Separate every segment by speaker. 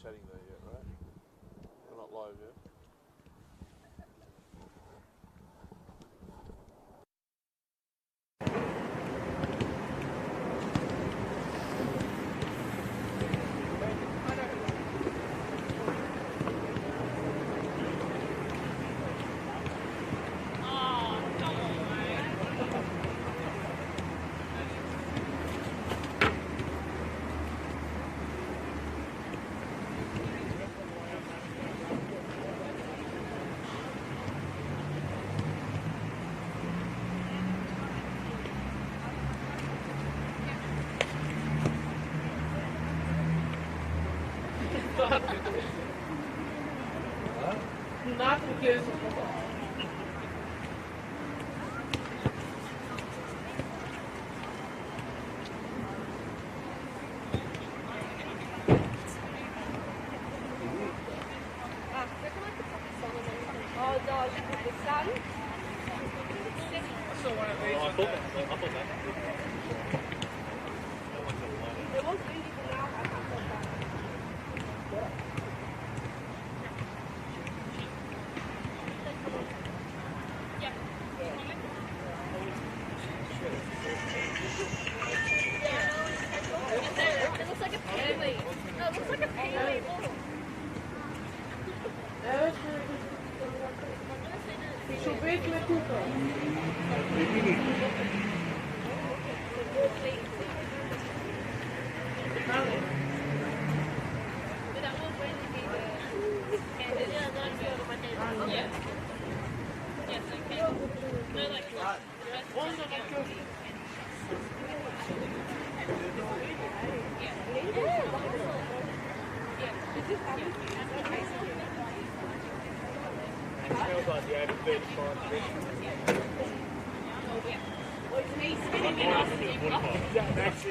Speaker 1: chatting there yet, right? We're not live yet.
Speaker 2: Not because
Speaker 3: oh no, the sun.
Speaker 2: I saw one of these.
Speaker 4: I thought that.
Speaker 3: It won't be even now. I can't go back. It looks like a peewee. No, it looks like a peewee.
Speaker 2: Sorvete met tutto. Smells like the over 35 Yeah, that's it.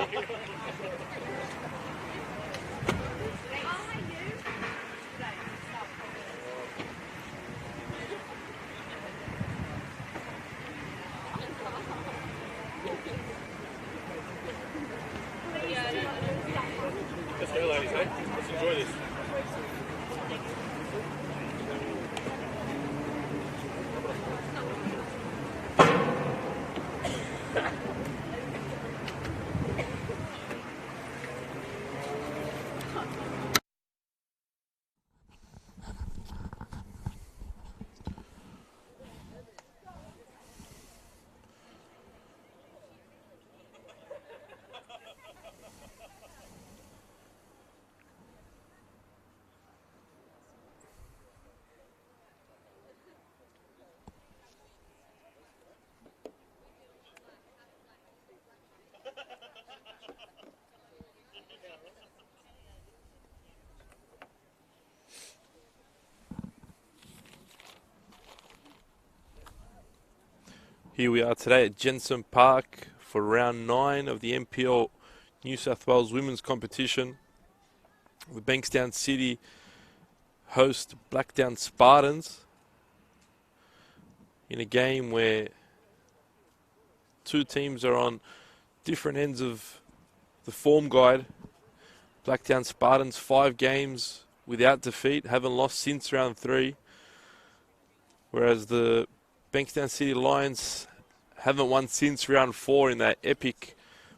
Speaker 2: Let's go, ladies, eh? Let's enjoy this.
Speaker 1: Here we are today at Jensen Park for round 9 of the NPL New South Wales Women's Competition. The Bankstown City host Blacktown Spartans in a game where two teams are on different ends of the form guide. Blacktown Spartans 5 games without defeat, haven't lost since round 3, whereas the Bankstown City Lions haven't won since round 4 in that epic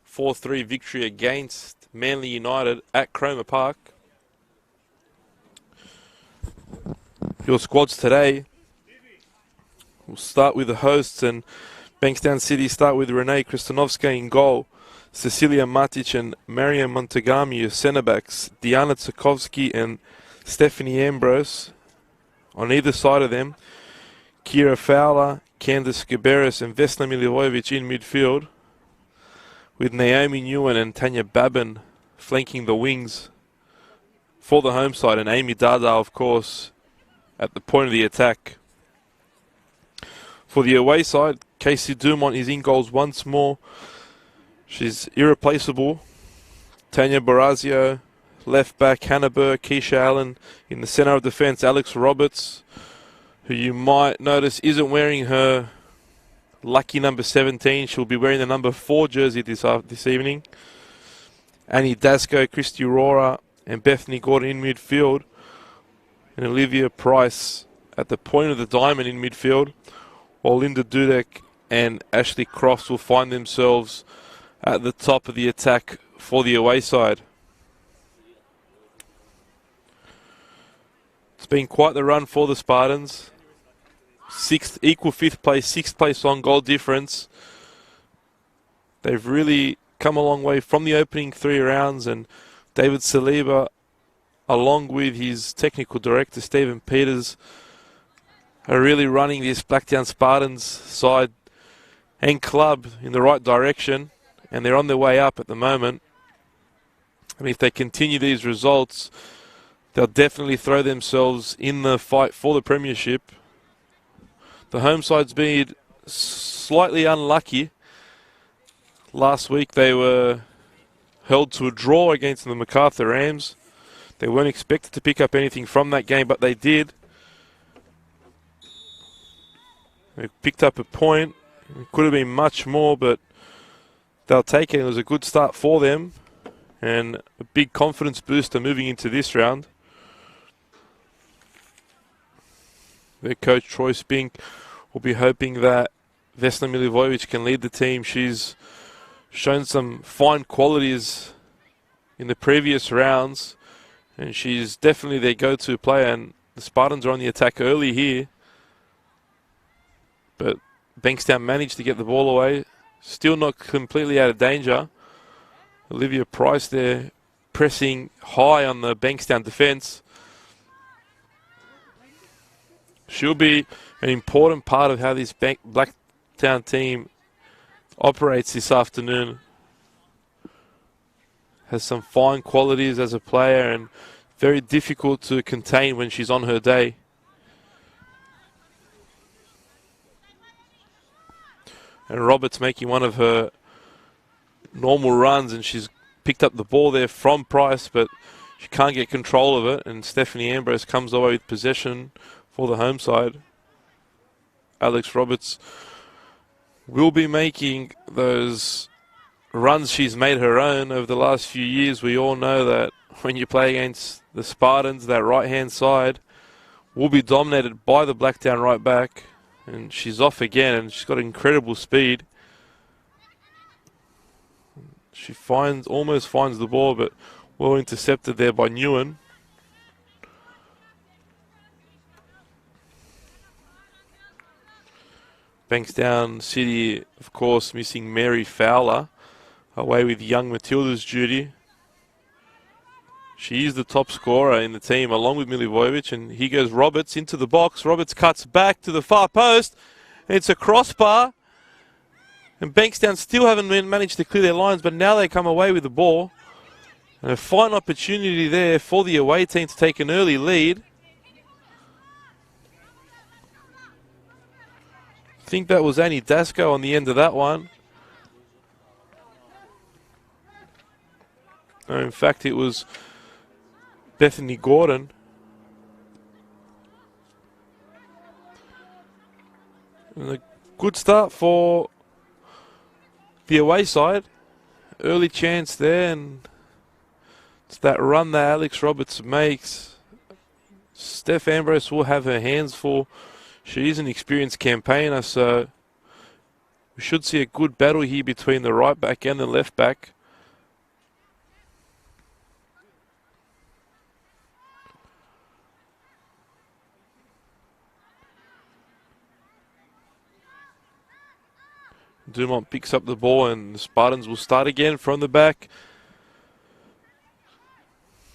Speaker 1: 4-3 victory against Manly United at Cromer Park. Your squads today, we'll start with the hosts, and Bankstown City start with Renee Kristanovska in goal, Cecilia Matic and Mariam Montagami as centre-backs, Diana Tsakovsky and Stephanie Ambrose on either side of them, Kira Fowler, Candice Gaberis and Vesna Milivojevic in midfield, with Naomi Newen and Tanya Babin flanking the wings for the home side, and Amy Dada, of course, at the point of the attack. For the away side, Casey Dumont is in goals once more. She's irreplaceable. Tanya Barazio, left back, Hannah Burr, Keisha Allen in the centre of defence, Alex Roberts, who you might notice isn't wearing her lucky number 17. She'll be wearing the number 4 jersey this evening. Annie Dasco, Christy Aurora, and Bethany Gordon in midfield, and Olivia Price at the point of the diamond in midfield, while Linda Dudek and Ashley Crofts will find themselves at the top of the attack for the away side. It's been quite the run for the Spartans. Equal fifth place, sixth place on goal difference. They've really come a long way from the opening 3 rounds, and David Saliba, along with his technical director Stephen Peters, are really running this Blacktown Spartans side and club in the right direction, and they're on their way up at the moment. And if they continue these results, they'll definitely throw themselves in the fight for the premiership. The home side's been slightly unlucky. Last week they were held to a draw against the MacArthur Rams. They weren't expected to pick up anything from that game, but they did. They picked up a point. It could have been much more, but they'll take it. It was a good start for them and a big confidence booster moving into this round. Their coach, Troy Spink, will be hoping that Vesna Milivojevic can lead the team. She's shown some fine qualities in the previous rounds, and she's definitely their go-to player, and the Spartans are on the attack early here. But Bankstown managed to get the ball away. Still not completely out of danger. Olivia Price there pressing high on the Bankstown defence. She'll be an important part of how this Blacktown team operates this afternoon. Has some fine qualities as a player and very difficult to contain when she's on her day. And Roberts making one of her normal runs, and she's picked up the ball there from Price, but she can't get control of it, and Stephanie Ambrose comes away with possession for the home side. Alex Roberts will be making those runs she's made her own over the last few years. We all know that when you play against the Spartans, that right-hand side will be dominated by the Blacktown right back. And she's off again, and she's got incredible speed. She almost finds the ball, but well intercepted there by Newen. Bankstown City, of course, missing Mary Fowler, away with young Matilda's duty. She is the top scorer in the team, along with Milivojevic, and here goes Roberts into the box. Roberts cuts back to the far post. It's a crossbar, and Bankstown still haven't managed to clear their lines, but now they come away with the ball. And a fine opportunity there for the away team to take an early lead. I think that was Annie Dasco on the end of that one. No, in fact, it was Bethany Gordon. And a good start for the away side. Early chance there, and it's that run that Alex Roberts makes. Steph Ambrose will have her hands full. She is an experienced campaigner, so we should see a good battle here between the right back and the left back. Dumont picks up the ball, and the Spartans will start again from the back.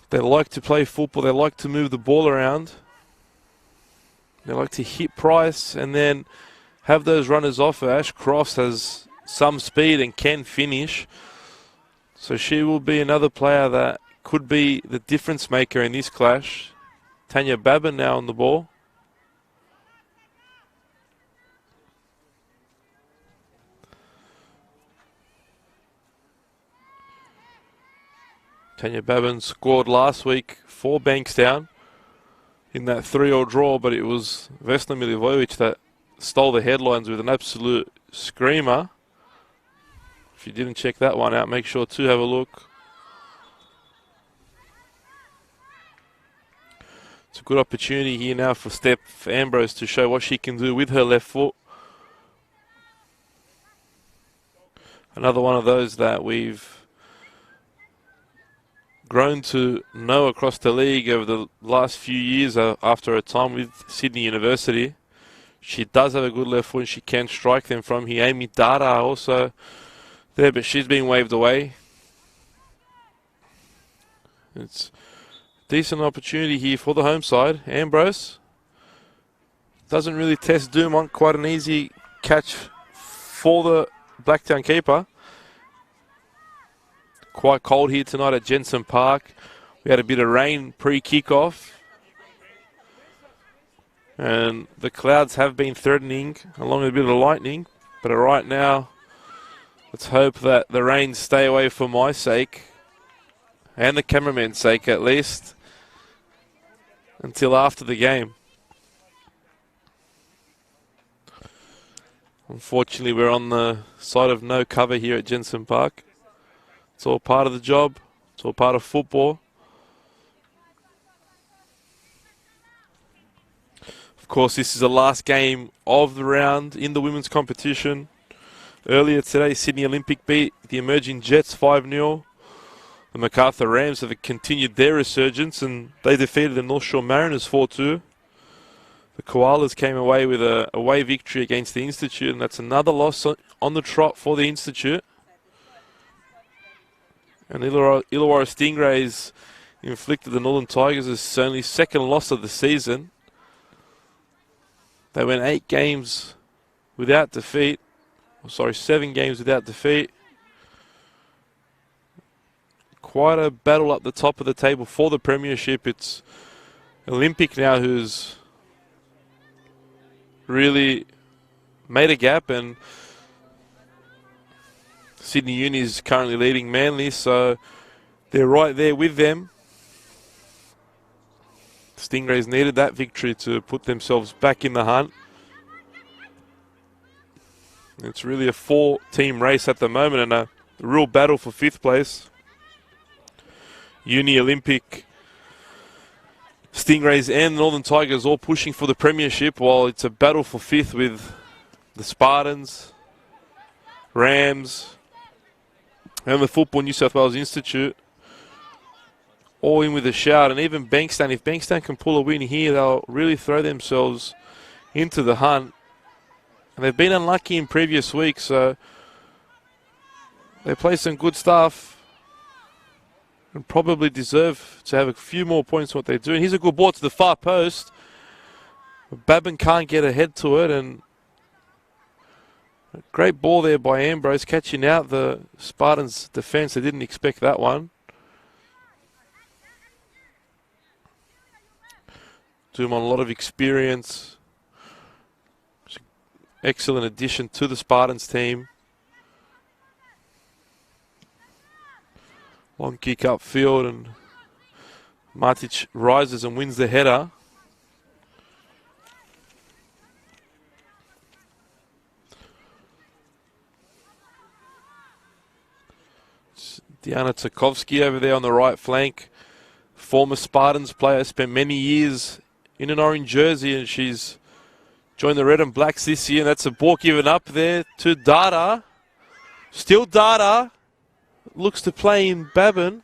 Speaker 1: They like to play football. They like to move the ball around. They like to hit Price and then have those runners off her. Ash Crofts has some speed and can finish. So she will be another player that could be the difference maker in this clash. Tanya Babin now on the ball. Tanya Babin scored last week for Bankstown in that 3-3 draw, but it was Vesna Milivojevic that stole the headlines with an absolute screamer. If you didn't check that one out, make sure to have a look. It's a good opportunity here now for Steph Ambrose to show what she can do with her left foot. Another one of those that we've grown to know across the league over the last few years after her time with Sydney University. She does have a good left foot and she can strike them from here. Amy Dada also there, but she's been waved away. It's a decent opportunity here for the home side. Ambrose doesn't really test Dumont. Quite an easy catch for the Blacktown keeper. Quite cold here tonight at Jensen Park. We had a bit of rain pre-kickoff. And the clouds have been threatening along with a bit of lightning. But right now, let's hope that the rains stay away for my sake. And the cameraman's sake at least. Until after the game. Unfortunately, we're on the side of no cover here at Jensen Park. It's all part of the job. It's all part of football. Of course, this is the last game of the round in the women's competition. Earlier today, Sydney Olympic beat the emerging Jets 5-0. The MacArthur Rams have continued their resurgence and they defeated the North Shore Mariners 4-2. The Koalas came away with a away victory against the Institute, and that's another loss on the trot for the Institute. And Illawarra Stingrays inflicted the Northern Tigers its only second loss of the season. They went 8 games without defeat. 7 games without defeat. Quite a battle up the top of the table for the premiership. It's Olympic now who's really made a gap, and Sydney Uni is currently leading Manly, so they're right there with them. Stingrays needed that victory to put themselves back in the hunt. It's really a 4-team race at the moment and a real battle for 5th place. Uni, Olympic, Stingrays and Northern Tigers all pushing for the premiership, while it's a battle for 5th with the Spartans, Rams, and the Football New South Wales Institute all in with a shout. And even Bankstown, if Bankstown can pull a win here, they'll really throw themselves into the hunt. And they've been unlucky in previous weeks, so they play some good stuff and probably deserve to have a few more points than what they do. And here's a good ball to the far post. Babin can't get ahead to it, and a great ball there by Ambrose, catching out the Spartans' defence. They didn't expect that one. Dumont, a lot of experience. Excellent addition to the Spartans team. Long kick upfield, and Matic rises and wins the header. It's Diana Tarkovsky over there on the right flank. Former Spartans player, spent many years in an orange jersey, and she's joined the red and blacks this year. And that's a ball given up there to Dada. Still Dada. Looks to play in Babin.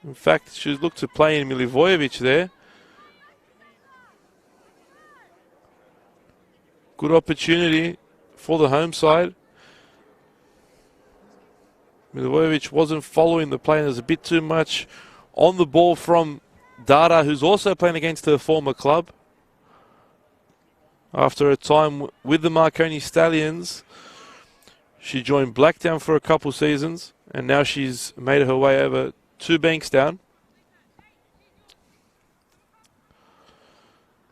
Speaker 1: In fact, she looked to play in Milivojevic there. Good opportunity for the home side. Milivojevic wasn't following the play, and there's a bit too much on the ball from Dada, who's also playing against her former club. After a time with the Marconi Stallions, she joined Blacktown for a couple seasons, and now she's made her way over to Bankstown.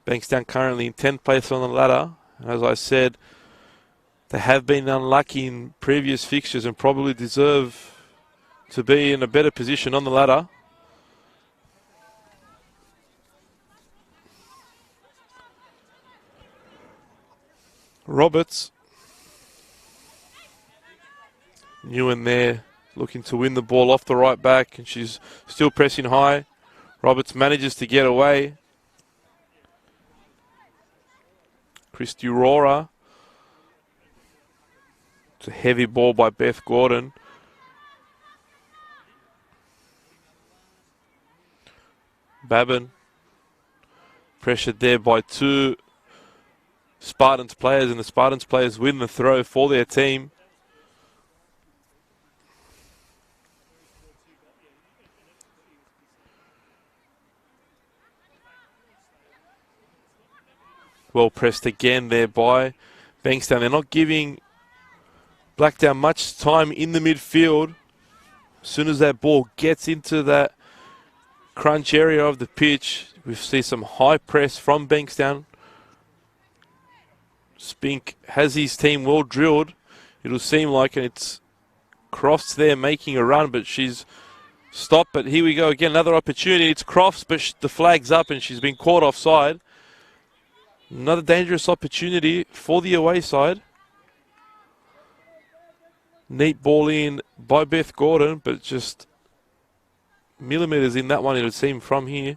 Speaker 1: Bankstown currently in 10th place on the ladder. As I said, they have been unlucky in previous fixtures and probably deserve to be in a better position on the ladder. Roberts, new in there, looking to win the ball off the right back, and she's still pressing high. Roberts manages to get away. Christy Rora. It's a heavy ball by Beth Gordon. Babin. Pressured there by two Spartans players, and the Spartans players win the throw for their team. Well pressed again there by Bankstown. They're not giving Blacktown much time in the midfield. As soon as that ball gets into that crunch area of the pitch, we see some high press from Bankstown. Spink has his team well drilled. It'll seem like it's Crofts there making a run, but she's stopped. But here we go again, another opportunity. It's Crofts, but the flag's up and she's been caught offside. Another dangerous opportunity for the away side. Neat ball in by Beth Gordon, but just millimetres in that one, it would seem, from here.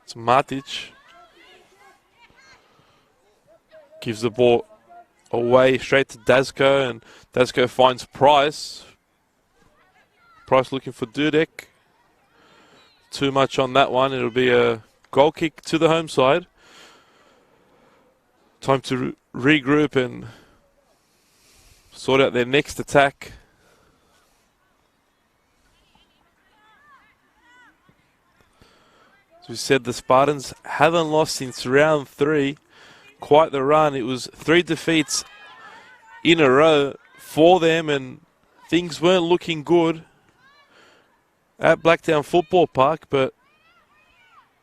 Speaker 1: It's Matic. Gives the ball away straight to Dasko, and Dasko finds Price. Price looking for Dudek. Too much on that one. It'll be a goal kick to the home side. Time to regroup and sort out their next attack. As we said, the Spartans haven't lost since round 3. Quite the run. It was 3 defeats in a row for them, and things weren't looking good at Blacktown Football Park, but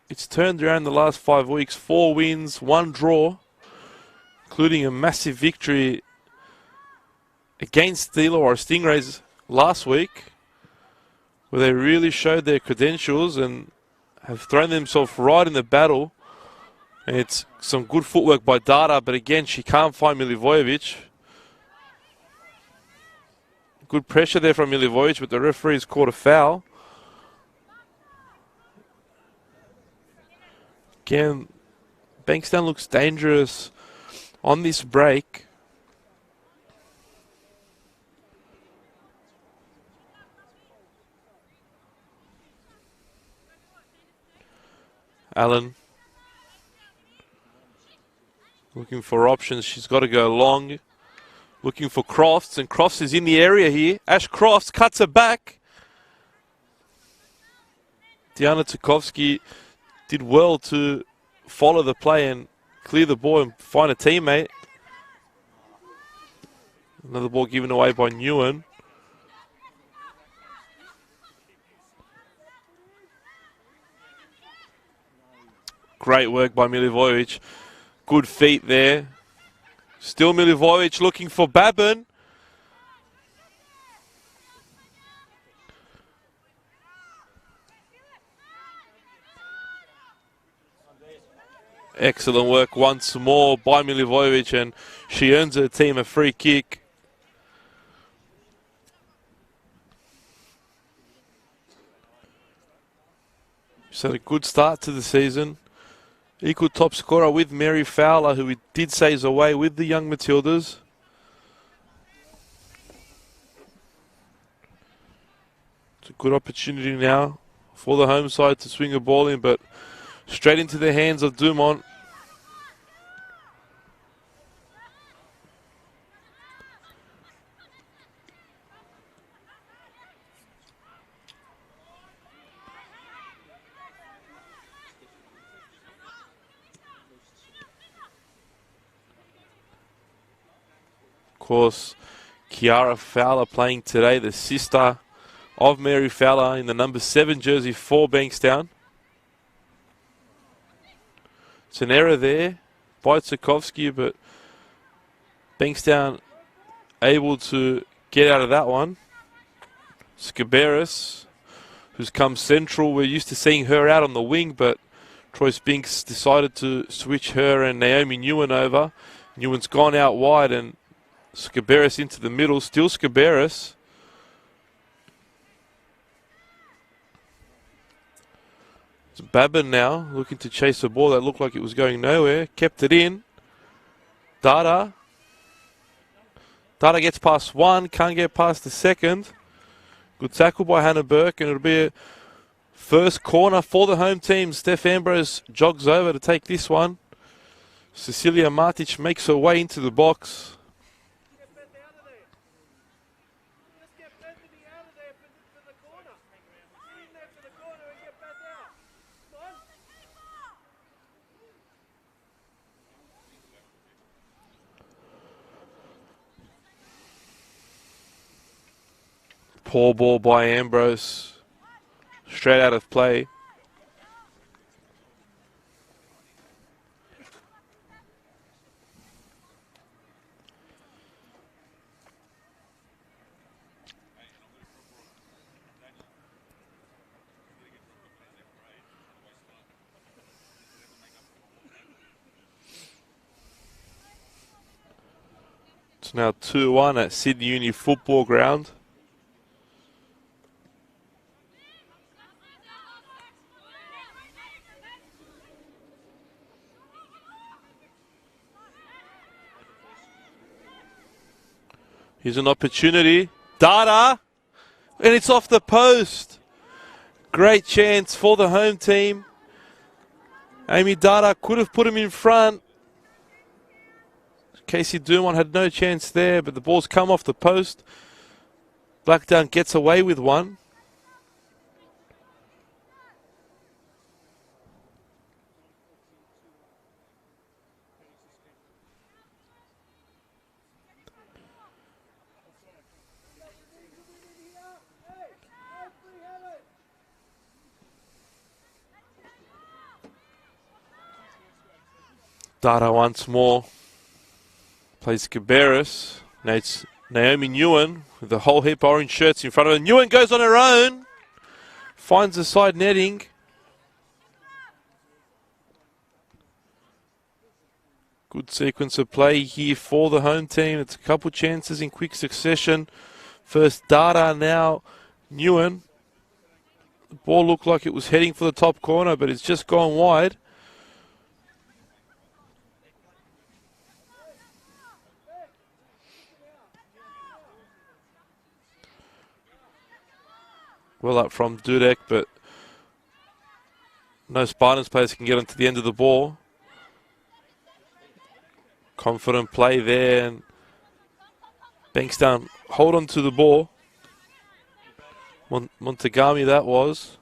Speaker 1: it's turned around the last 5 weeks. 4 wins, 1 draw, including a massive victory against Illawarra Stingrays last week, where they really showed their credentials and have thrown themselves right in the battle. And it's some good footwork by Dada, but again, she can't find Milivojevic. Good pressure there from Milivojevic, but the referee's caught a foul. Again, Bankstown looks dangerous on this break. Allen looking for options. She's got to go long. Looking for Crofts, and Crofts is in the area here. Ash Crofts cuts her back. Diana Tukovsky did well to follow the play and clear the ball and find a teammate. Another ball given away by Nguyen. Great work by Milivojevic. Good feet there. Still Milivojevic looking for Babin. Excellent work once more by Milivojevic, and she earns her team a free kick. She's had a good start to the season. Equal top scorer with Mary Fowler, who we did say is away with the young Matildas. It's a good opportunity now for the home side to swing a ball in, but straight into the hands of Dumont. Of course, Kiara Fowler playing today, the sister of Mary Fowler, in the number 7 jersey for Bankstown. It's an error there by Tsukovsky, but Bankstown able to get out of that one. Skaberis, who's come central. We're used to seeing her out on the wing, but Troy Spinks decided to switch her and Naomi Nguyen over. Newen's gone out wide and Scaberis into the middle. Still Scaberis. It's Babin now looking to chase the ball that looked like it was going nowhere. Kept it in. Dada. Dada gets past one. Can't get past the second. Good tackle by Hannah Burke, and it'll be a first corner for the home team. Steph Ambrose jogs over to take this one. Cecilia Matic makes her way into the box. Poor ball by Ambrose. Straight out of play. It's now 2-1 at Sydney Uni Football Ground. Here's an opportunity. Dada! And it's off the post. Great chance for the home team. Amy Dada could have put him in front. Casey Dumont had no chance there, but the ball's come off the post. Blacktown gets away with one. Dada once more. Plays Caberis. Now it's Naomi Nguyen with a whole heap of orange shirts in front of her. Nguyen goes on her own. Finds the side netting. Good sequence of play here for the home team. It's a couple chances in quick succession. First Dada, now Nguyen. The ball looked like it was heading for the top corner, but it's just gone wide. Well up from Dudek, but no Spartans players can get onto the end of the ball. Confident play there, and Bankstown hold on to the ball. Montagami that was.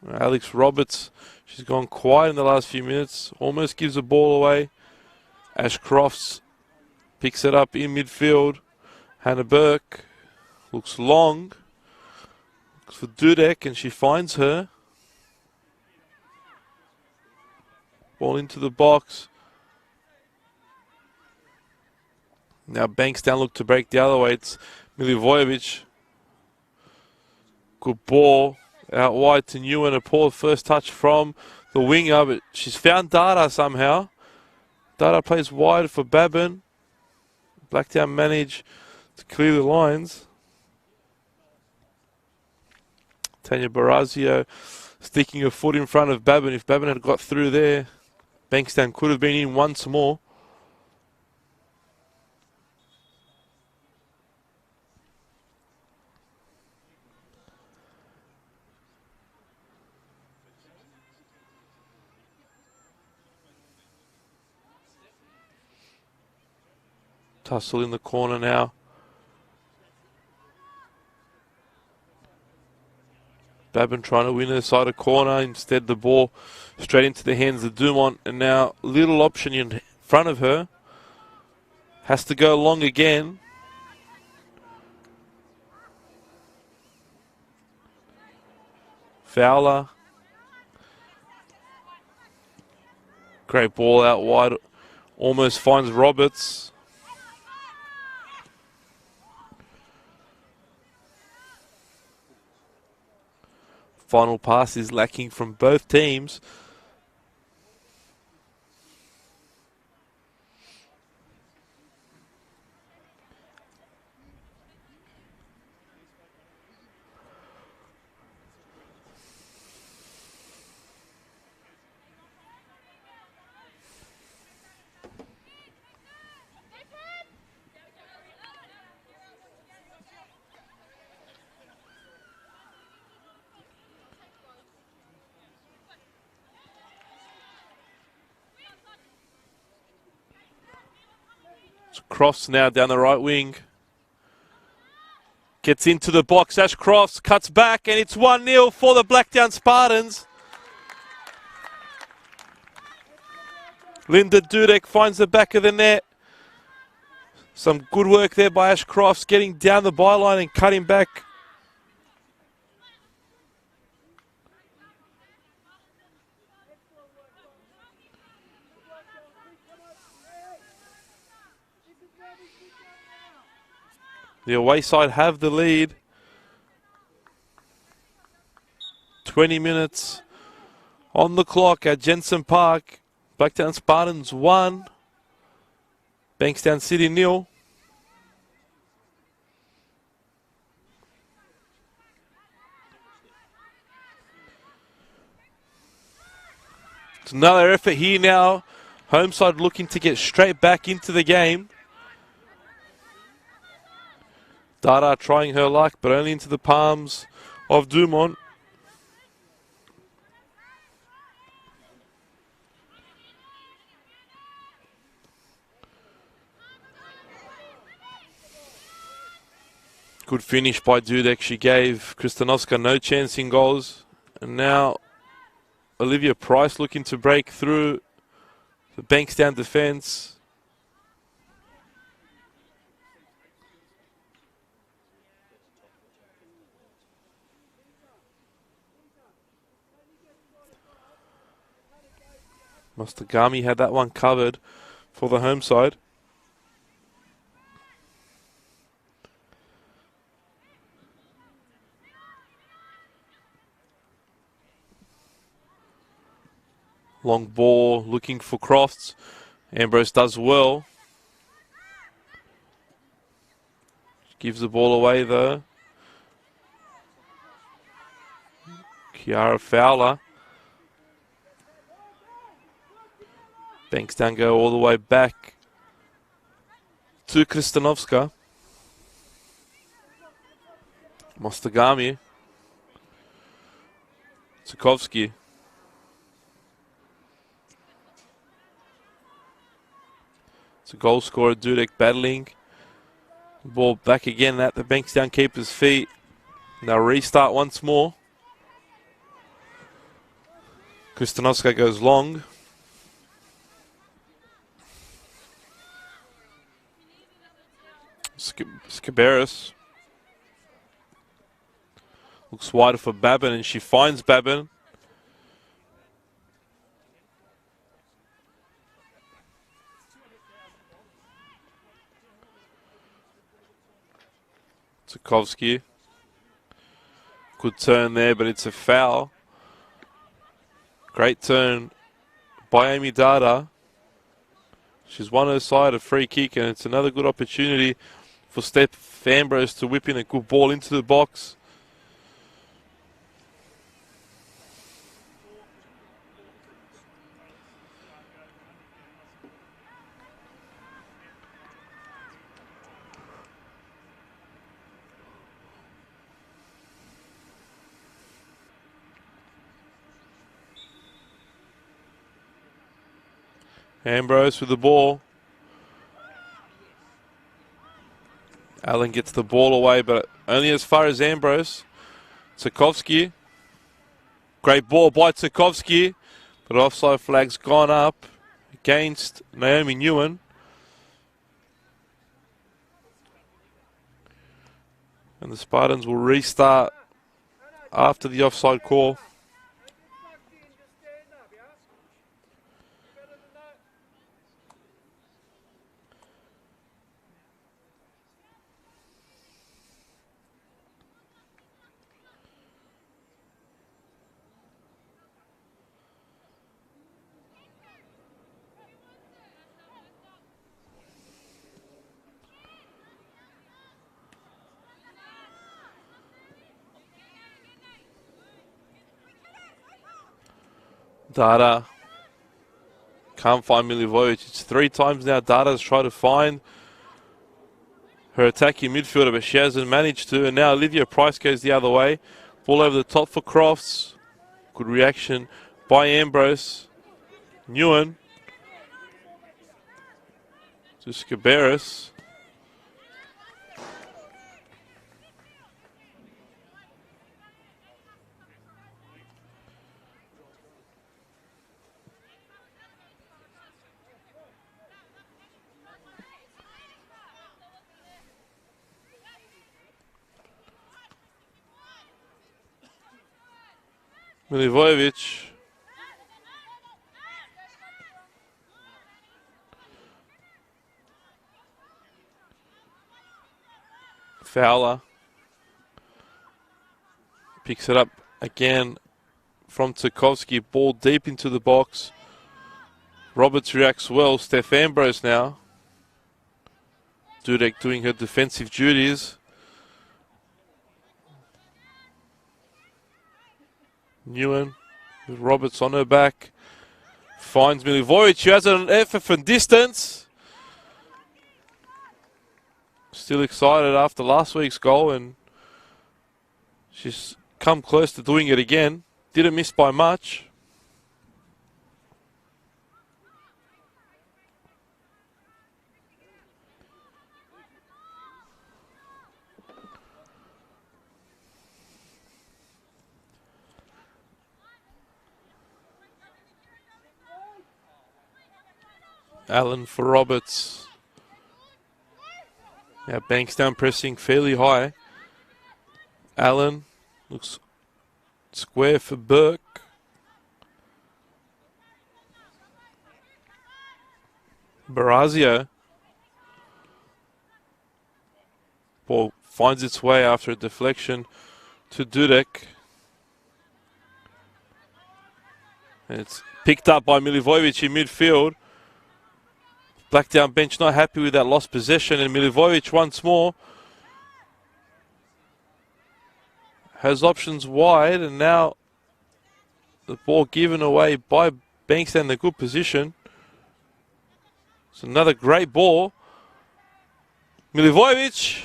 Speaker 1: Alex Roberts, she's gone quiet in the last few minutes. Almost gives the ball away. Ash Crofts picks it up in midfield. Hannah Burke looks long. Looks for Dudek, and she finds her. Ball into the box. Now Bankstown look to break the other way. It's Milivojevic. Good ball out wide to Nguyen. A poor first touch from the winger, but she's found Dada somehow. Dada plays wide for Babin. Blacktown manage to clear the lines. Tanya Barazio sticking her foot in front of Babin. If Babin had got through there, Bankstown could have been in once more. Tussle in the corner now. Babin trying to win her side of corner. Instead, the ball straight into the hands of Dumont. And now, little option in front of her. Has to go long again. Fowler. Great ball out wide. Almost finds Roberts. Final pass is lacking from both teams. Crofts now down the right wing. Gets into the box. Ash Crofts cuts back, and it's 1-0 for the Blacktown Spartans. Linda Dudek finds the back of the net. Some good work there by Ash Crofts, getting down the byline and cutting back. The away side have the lead. 20 minutes on the clock at Jensen Park. Blacktown Spartans 1. Bankstown City 0. It's another effort here now. Home side looking to get straight back into the game. Dada trying her luck, but only into the palms of Dumont. Good finish by Dudek. She gave Kristanovska no chance in goals. And now Olivia Price looking to break through the Bankstown defence. Mastagami had that one covered for the home side. Long ball looking for Crofts. Ambrose does well. Gives the ball away though. Kiara Fowler. Bankstown go all the way back to Kristanovska. Mostagami. Tsukovsky. It's a goal scorer, Dudek battling. Ball back again at the Bankstown keeper's feet. Now restart once more. Kristanovska goes long. Skiberis looks wider for Babin, and she finds Babin. Tsukovsky. Good turn there, but it's a foul. Great turn by Amy Dada. She's won her side a free kick, and it's another good opportunity for Steph Ambrose to whip in a good ball into the box. Ambrose with the ball. Allen gets the ball away, but only as far as Ambrose. Tsukovsky. Great ball by Tsukovsky, but offside flag's gone up against Naomi Nguyen. And the Spartans will restart after the offside call. Dada can't find Milivojevic. It's 3 times now Dada's tried to find her attacking midfielder, but she hasn't managed to. And now Olivia Price goes the other way. Ball over the top for Crofts. Good reaction by Ambrose. Nguyen. to Skaberis. Milivojevic. Fowler. Picks it up again from Tarkovsky. Ball deep into the box. Roberts reacts well. Steph Ambrose now. Dudek doing her defensive duties. Nguyen with Roberts on her back. Finds Milivojevic, who has an effort from distance. Still excited after last week's goal, and she's come close to doing it again. Didn't miss by much. Allen for Roberts. Now Bankstown pressing fairly high. Allen looks square for Burke. Barazio. Ball finds its way after a deflection to Dudek. And it's picked up by Milivojevic in midfield. Blacktown bench not happy with that lost possession, and Milivojevic once more has options wide, and now the ball given away by Bankstown in a good position. It's another great ball. Milivojevic.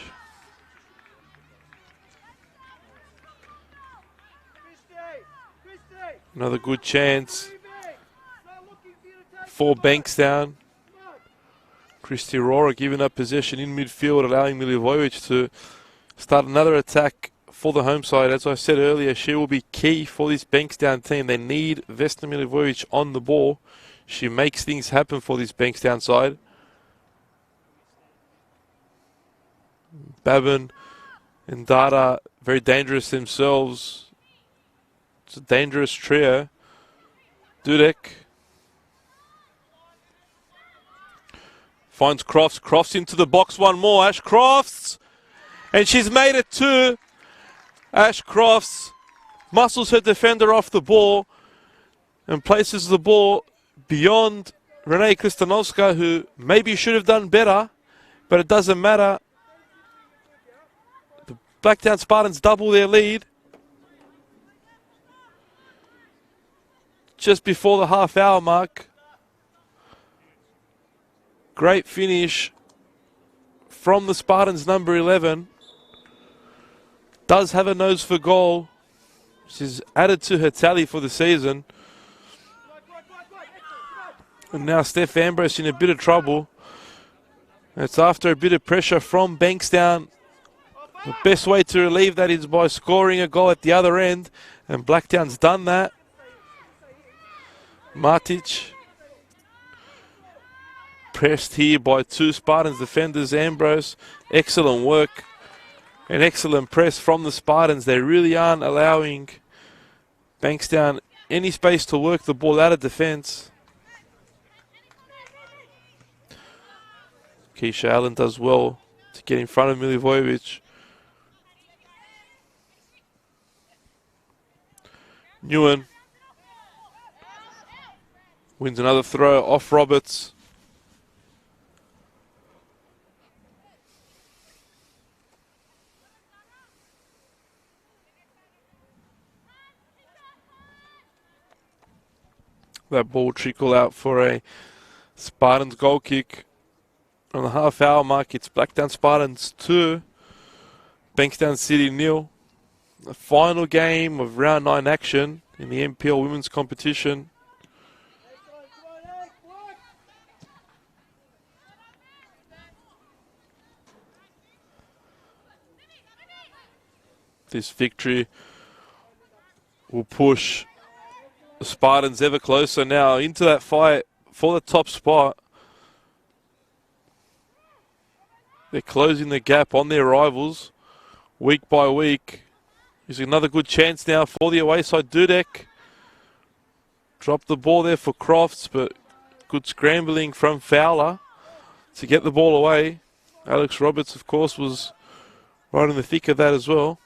Speaker 1: Another good chance for Bankstown. Christy Aurora giving up possession in midfield, allowing Milivojevic to start another attack for the home side. As I said earlier, she will be key for this Bankstown team. They need Vesna Milivojevic on the ball. She makes things happen for this Bankstown side. Babin and Dada, very dangerous themselves. It's a dangerous trio. Dudek finds Crofts. Crofts into the box one more. Ash Crofts. And she's made it two. Ash Crofts muscles her defender off the ball and places the ball beyond Renee Kristanovska, who maybe should have done better, but it doesn't matter. The Blacktown Spartans double their lead just before the half-hour mark. Great finish from the Spartans, number 11. Does have a nose for goal. She's added to her tally for the season. And now Steph Ambrose in a bit of trouble. It's after a bit of pressure from Bankstown. The best way to relieve that is by scoring a goal at the other end. And Blacktown's done that. Matic. Pressed here by two Spartans defenders. Ambrose, excellent work. An excellent press from the Spartans. They really aren't allowing Bankstown any space to work the ball out of defence. Keisha Allen does well to get in front of Milivojevic. Nguyen wins another throw off Roberts. That ball trickle out for a Spartans goal kick. On the half-hour mark, it's Blacktown Spartans 2, Bankstown City 0. The final game of round 9 action in the NPL women's competition. This victory will push the Spartans ever closer now into that fight for the top spot. They're closing the gap on their rivals week by week. Here's another good chance now for the away side. Dudek dropped the ball there for Crofts, but good scrambling from Fowler to get the ball away. Alex Roberts, of course, was right in the thick of that as well.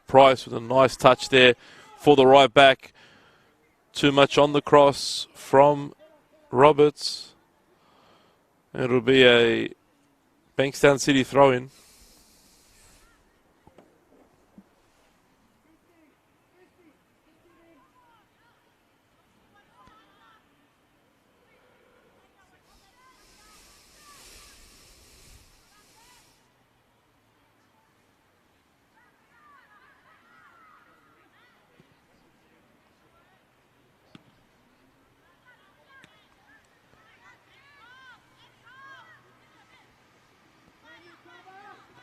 Speaker 1: Price with a nice touch there for the right back. Too much on the cross from Roberts. It'll be a Bankstown City throw-in.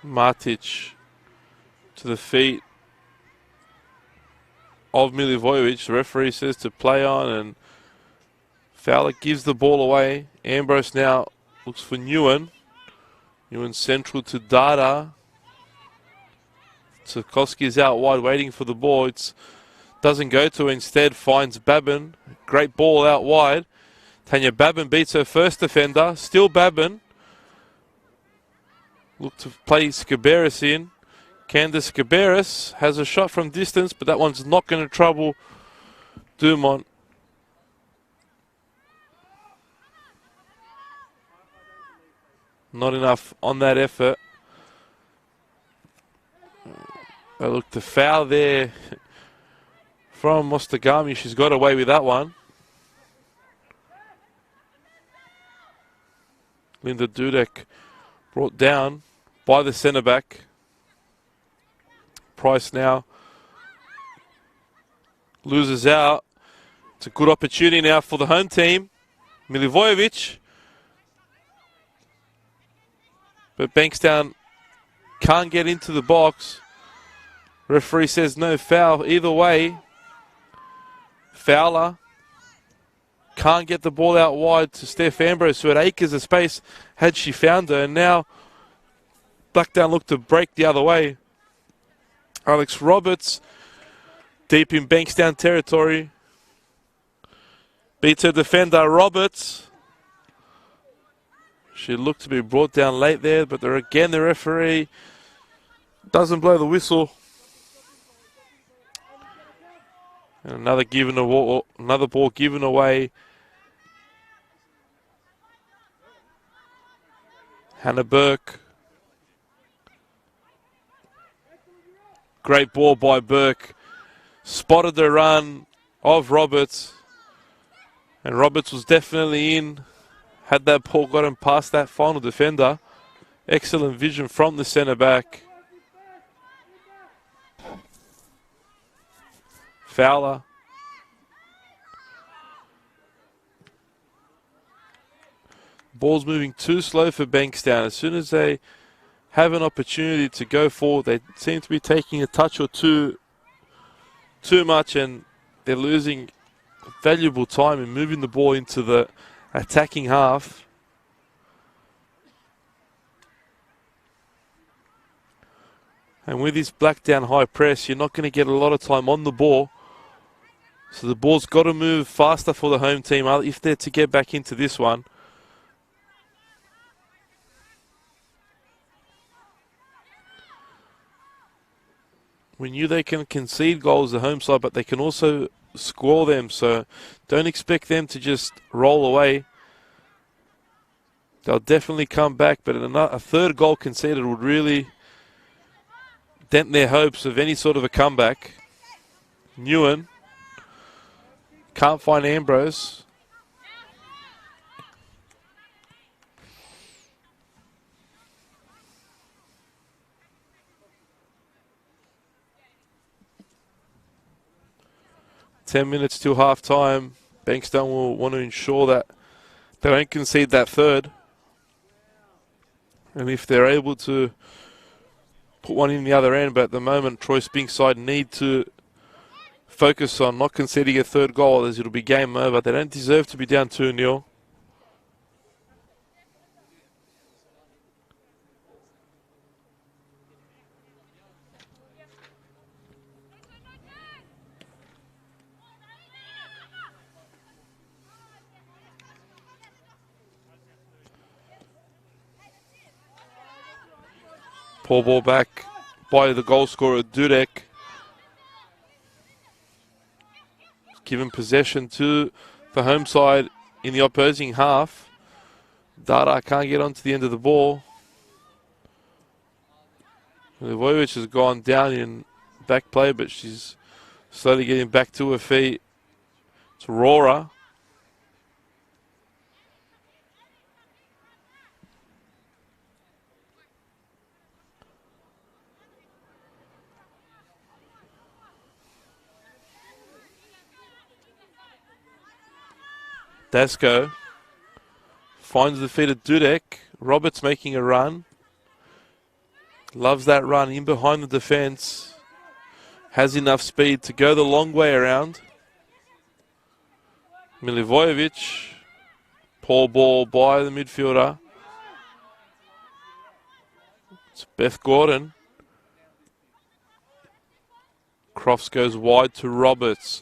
Speaker 1: Matic to the feet of Milivojevic. The referee says to play on, and Fowler gives the ball away. Ambrose now looks for Newen. Newen central to Dada. Tarkovsky is out wide waiting for the ball. It doesn't go to, instead finds Babin. Great ball out wide. Tanya Babin beats her first defender. Still Babin. Look to play Skaberis in. Candace Skaberis has a shot from distance, but that one's not going to trouble Dumont. Not enough on that effort. I look to foul there from Mostagami. She's got away with that one. Linda Dudek brought down by the centre back. Price now loses out. It's a good opportunity now for the home team. Milivojevic. But Bankstown can't get into the box. Referee says no foul. Either way, Fowler can't get the ball out wide to Steph Ambrose, who had acres of space had she found her. And now Blacktown look to break the other way. Alex Roberts, deep in Bankstown territory, beats her defender Roberts. She looked to be brought down late there, but there again the referee doesn't blow the whistle. And another ball given away. Hannah Burke. Great ball by Burke. Spotted the run of Roberts. And Roberts was definitely in. Had that ball gotten past that final defender. Excellent vision from the centre back. Fowler. Ball's moving too slow for Bankstown. As soon as they have an opportunity to go forward, they seem to be taking a touch or two too much, and they're losing valuable time in moving the ball into the attacking half. And with this Blacktown high press, you're not going to get a lot of time on the ball. So the ball's got to move faster for the home team if they're to get back into this one. We knew they can concede goals, the home side, but they can also score them. So don't expect them to just roll away. They'll definitely come back, but a third goal conceded would really dent their hopes of any sort of a comeback. Newen can't find Ambrose. Ten minutes till half time. Bankstown will want to ensure that they don't concede that third. And if they're able to put one in the other end, but at the moment, Troy Spink's side need to focus on not conceding a third goal, as it'll be game over. They don't deserve to be down 2-0. Poor ball back by the goal scorer, Dudek. Given possession to the home side in the opposing half. Dada can't get onto the end of the ball. Milivojevic has gone down in back play, but she's slowly getting back to her feet. It's Aurora. Dasko finds the feet of Dudek. Roberts making a run. Loves that run in behind the defence. Has enough speed to go the long way around. Milivojevic. Poor ball by the midfielder. It's Beth Gordon. Crofts goes wide to Roberts.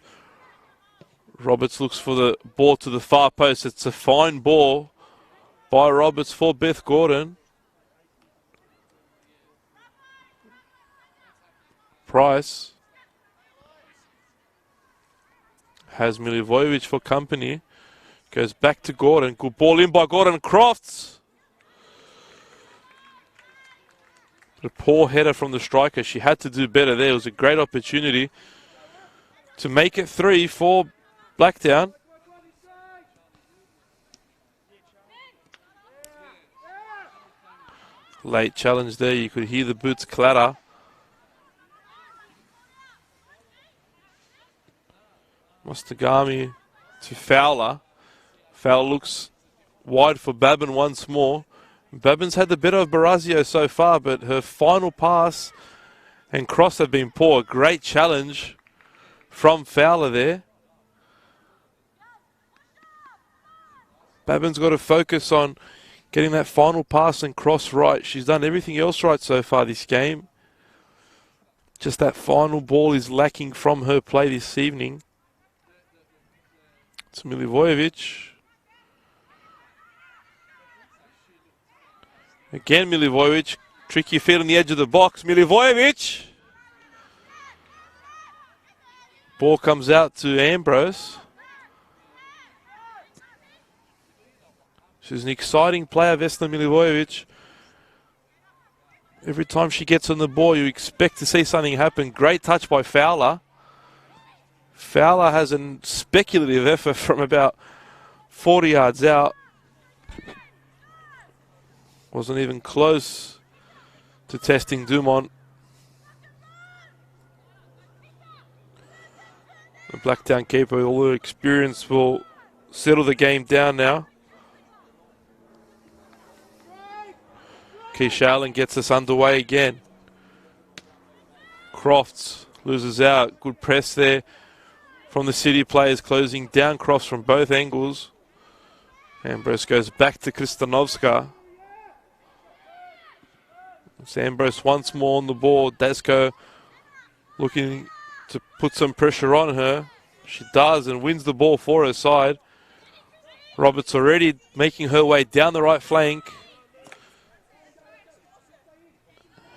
Speaker 1: Roberts looks for the ball to the far post. It's a fine ball by Roberts for Beth Gordon. Price has Milivojevic for company. Goes back to Gordon. Good ball in by Gordon. Crofts. But a poor header from the striker. She had to do better there. It was a great opportunity to make it 3 for Blacktown. Late challenge there. You could hear the boots clatter. Mostagami to Fowler. Fowler looks wide for Babin once more. Babin's had the better of Barazio so far, but her final pass and cross have been poor. Great challenge from Fowler there. Babin's got to focus on getting that final pass and cross right. She's done everything else right so far this game. Just that final ball is lacking from her play this evening. It's Milivojevic. Again, Milivojevic. Tricky feet on the edge of the box. Milivojevic. Ball comes out to Ambrose. She's an exciting player, Vesna Milivojevic. Every time she gets on the ball, you expect to see something happen. Great touch by Fowler. Fowler has a speculative effort from about 40 yards out. Wasn't even close to testing Dumont. The Blacktown keeper, with all her experience, will settle the game down now. Keisha Allen gets us underway again. Crofts loses out. Good press there from the City players, closing down Crofts from both angles. Ambrose goes back to Kristanovska. It's Ambrose once more on the ball. Dasko looking to put some pressure on her. She does and wins the ball for her side. Roberts already making her way down the right flank.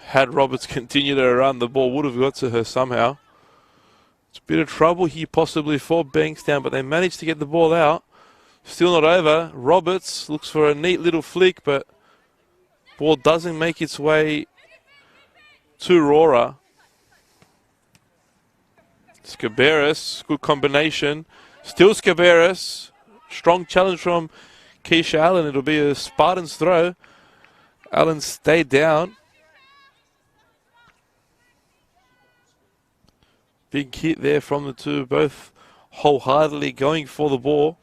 Speaker 1: Had Roberts continued her run, the ball would have got to her somehow. It's a bit of trouble here possibly for Bankstown, but they managed to get the ball out. Still not over. Roberts looks for a neat little flick, but ball doesn't make its way to Aurora. Scaberis, good combination. Still Scaberis. Strong challenge from Keisha Allen. It'll be a Spartans throw. Allen stayed down. Big hit there from the two, both wholeheartedly going for the ball.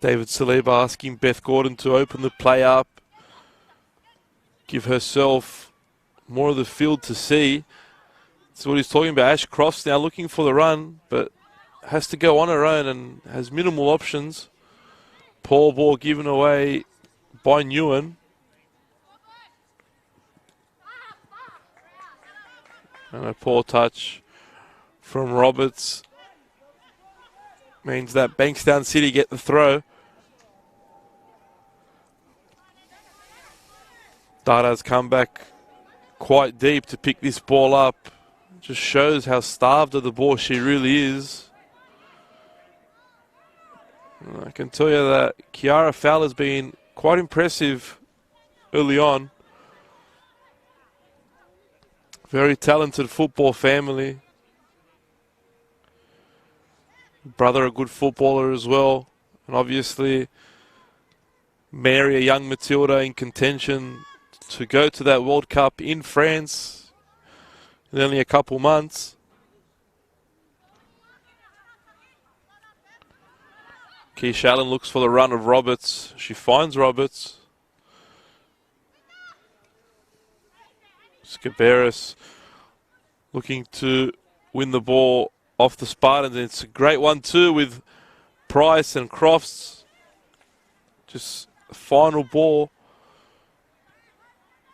Speaker 1: David Saliba asking Beth Gordon to open the play up, give herself more of the field to see. That's what he's talking about. Ash Crofts now looking for the run, but has to go on her own and has minimal options. Poor ball given away by Nguyen. And a poor touch from Roberts means that Bankstown City get the throw. Dada's come back quite deep to pick this ball up. Just shows how starved of the ball she really is. I can tell you that Kiara Fowler's been quite impressive early on. Very talented football family. Brother a good footballer as well. And obviously Mary, a young Matilda in contention to go to that World Cup in France in only a couple months. Keish Allen looks for the run of Roberts. She finds Roberts. Scaberis looking to win the ball off the Spartans. And it's a great one too with Price and Crofts. Just a final ball.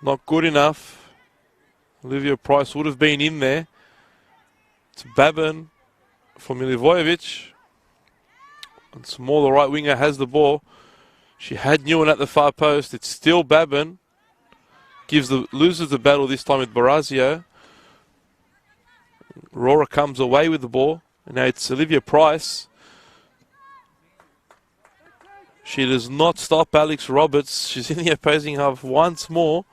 Speaker 1: Not good enough. Olivia Price would have been in there. It's Babin for Milivojevic. And Small, the right winger, has the ball. She had Nguyen at the far post. It's still Babin. Loses the battle this time with Barazio. Aurora comes away with the ball. And now it's Olivia Price. She does not stop Alex Roberts. She's in the opposing half once more.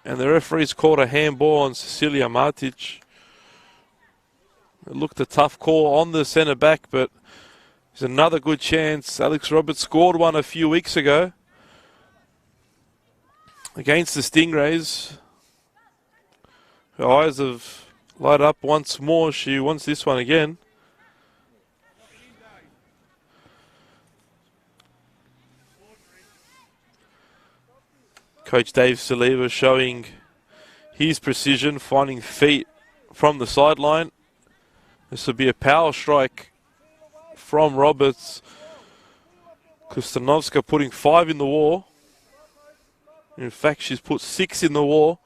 Speaker 1: And the referee's called a handball on Cecilia Matic. It looked a tough call on the centre back, but there's another good chance. Alex Roberts scored one a few weeks ago against the Stingrays. Her eyes have lighted up once more. She wants this one again. Coach Dave Saliba showing his precision, finding feet from the sideline. This will be a power strike from Roberts. Kustanovska putting 5 in the wall. In fact, she's put 6 in the wall.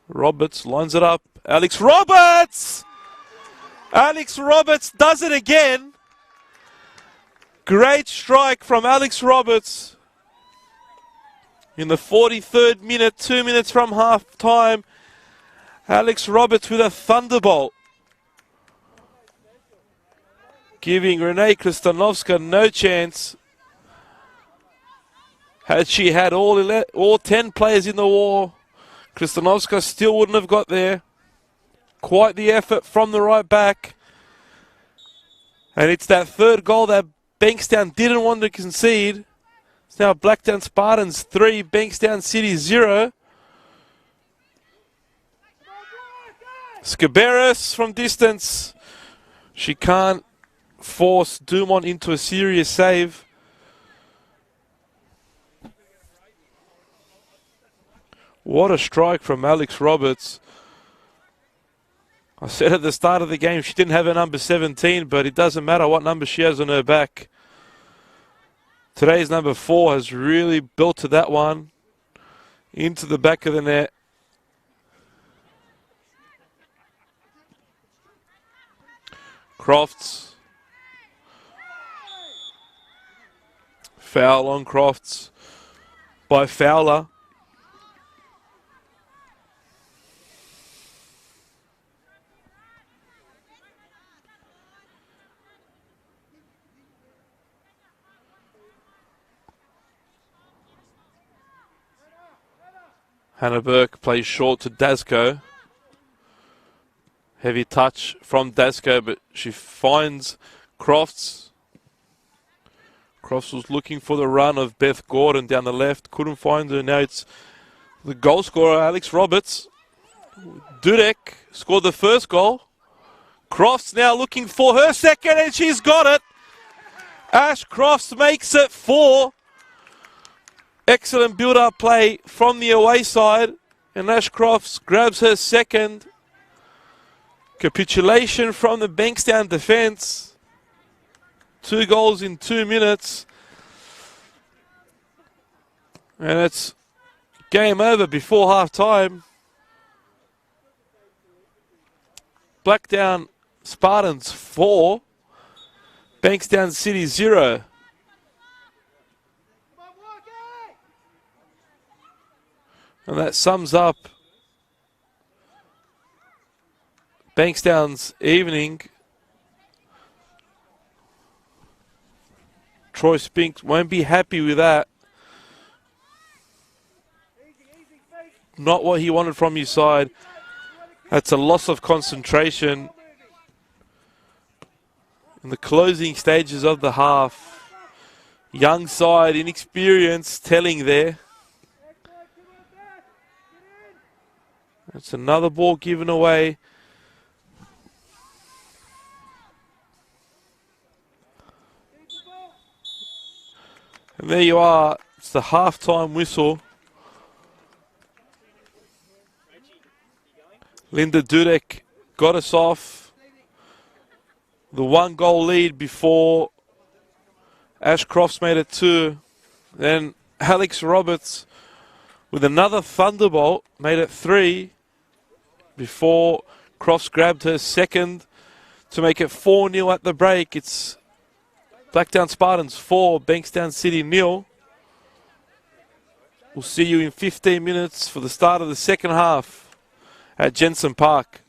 Speaker 1: Roberts lines it up. Alex Roberts! Alex Roberts does it again. Great strike from Alex Roberts. In the 43rd minute, 2 minutes from half time, Alex Roberts with a thunderbolt. Giving Renee Kristanovska no chance. Had she had all 10 players in the wall, Kristanovska still wouldn't have got there. Quite the effort from the right back. And it's that third goal that Bankstown didn't want to concede. It's now Blacktown Spartans 3, Bankstown City 0. Scaberis from distance. She can't force Dumont into a serious save. What a strike from Alex Roberts. I said at the start of the game she didn't have her number 17, but it doesn't matter what number she has on her back. Today's number 4 has really built to that one. Into the back of the net. Crofts. Foul on Crofts by Fowler. Hannah Burke plays short to Dasko. Heavy touch from Dasko, but she finds Crofts. Crofts was looking for the run of Beth Gordon down the left. Couldn't find her. Now it's the goal scorer, Alex Roberts. Dudek scored the first goal. Crofts now looking for her second, and she's got it. Ash Crofts makes it 4. Excellent build-up play from the away side, and Ash Crofts grabs her second. Capitulation from the Bankstown defence. 2 goals in 2 minutes. And it's game over before half-time. Blacktown Spartans 4. Bankstown City 0. And that sums up Bankstown's evening. Troy Spinks won't be happy with that. Not what he wanted from his side. That's a loss of concentration in the closing stages of the half. Young side, inexperience, telling there. That's another ball given away. And there you are. It's the half-time whistle. Linda Dudek got us off the 1-goal lead before Ash Crofts made it 2. Then Alex Roberts with another thunderbolt made it 3 before Crofts grabbed her second to make it 4-0 at the break. It's Blacktown Spartans 4, Bankstown City 0. We'll see you in 15 minutes for the start of the second half at Jensen Park.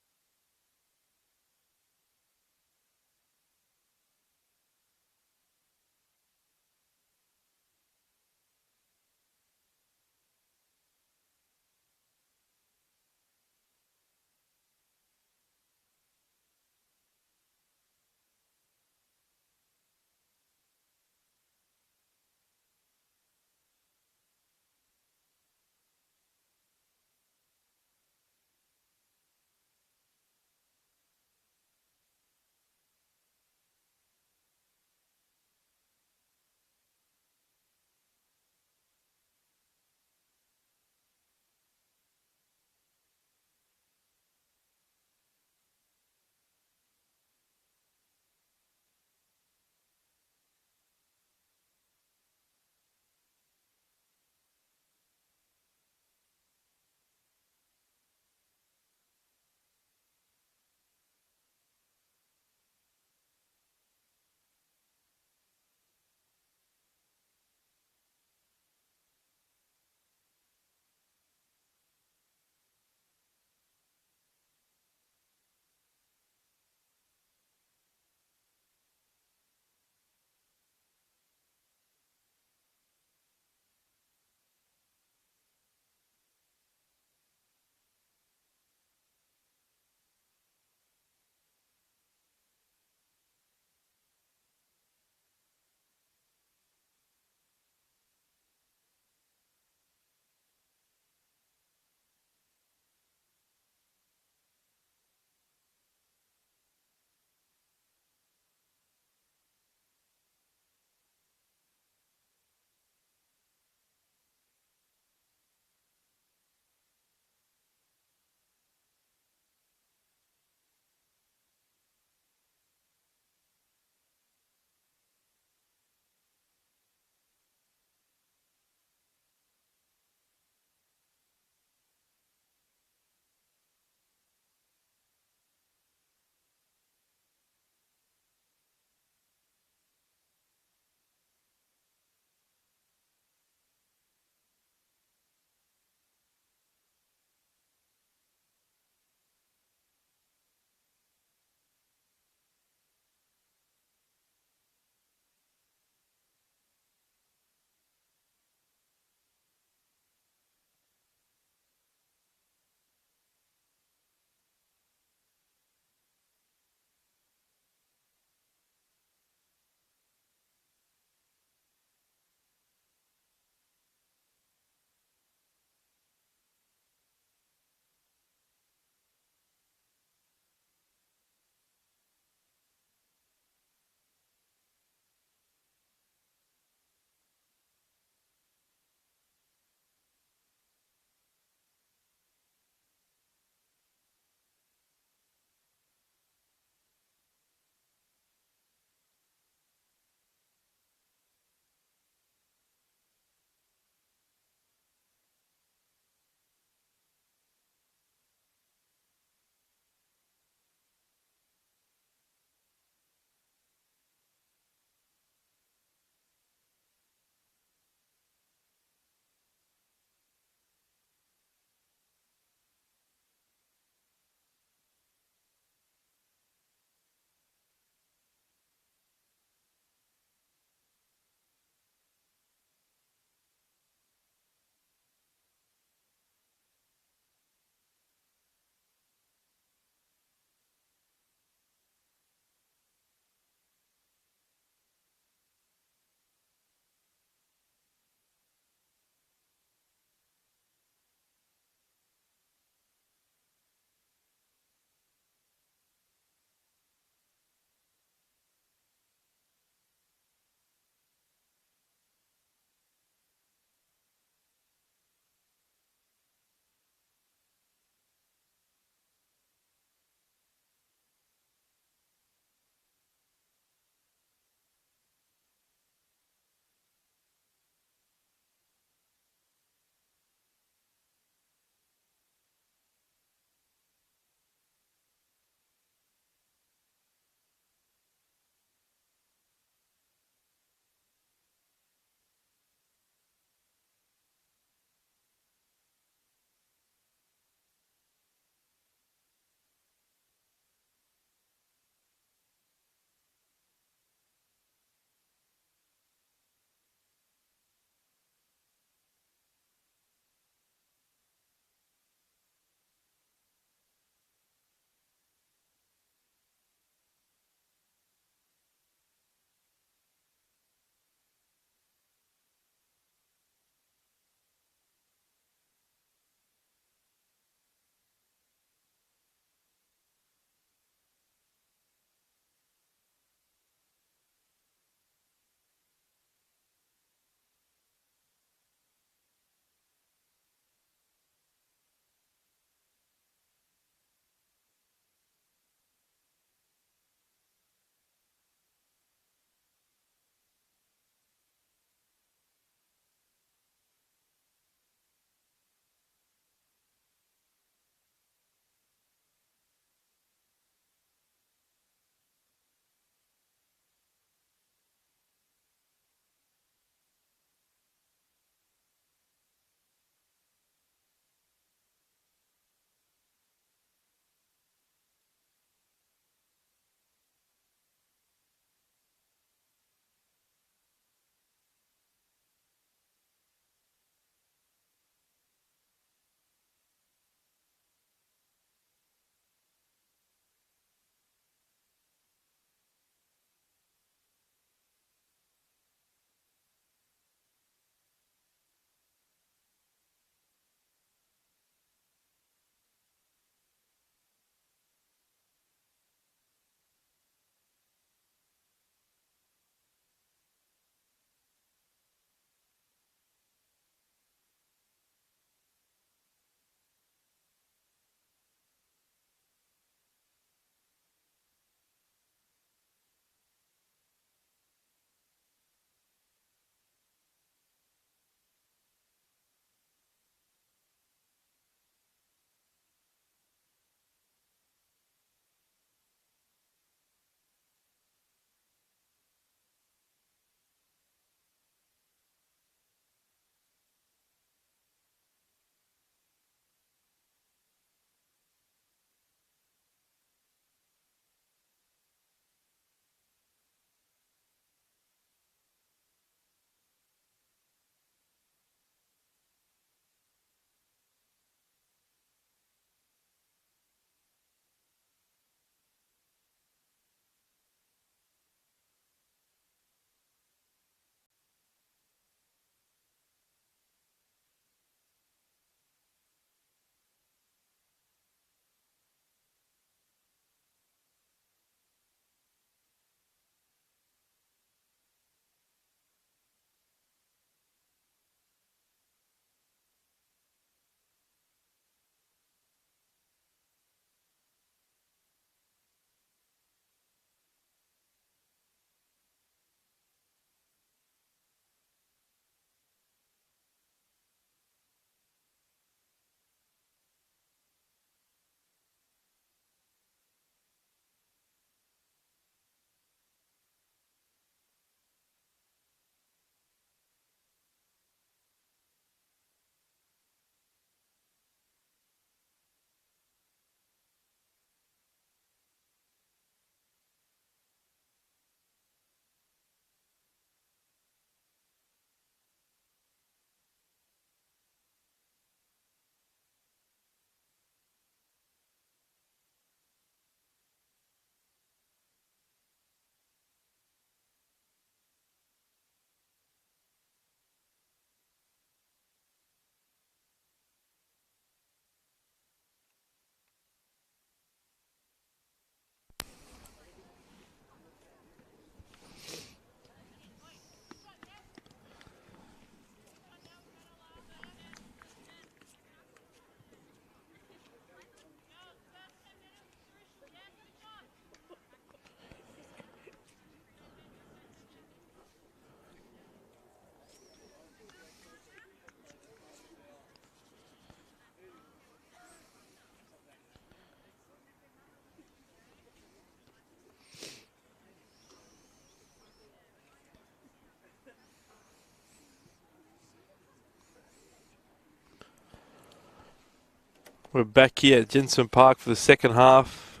Speaker 1: We're back here at Jensen Park for the second half.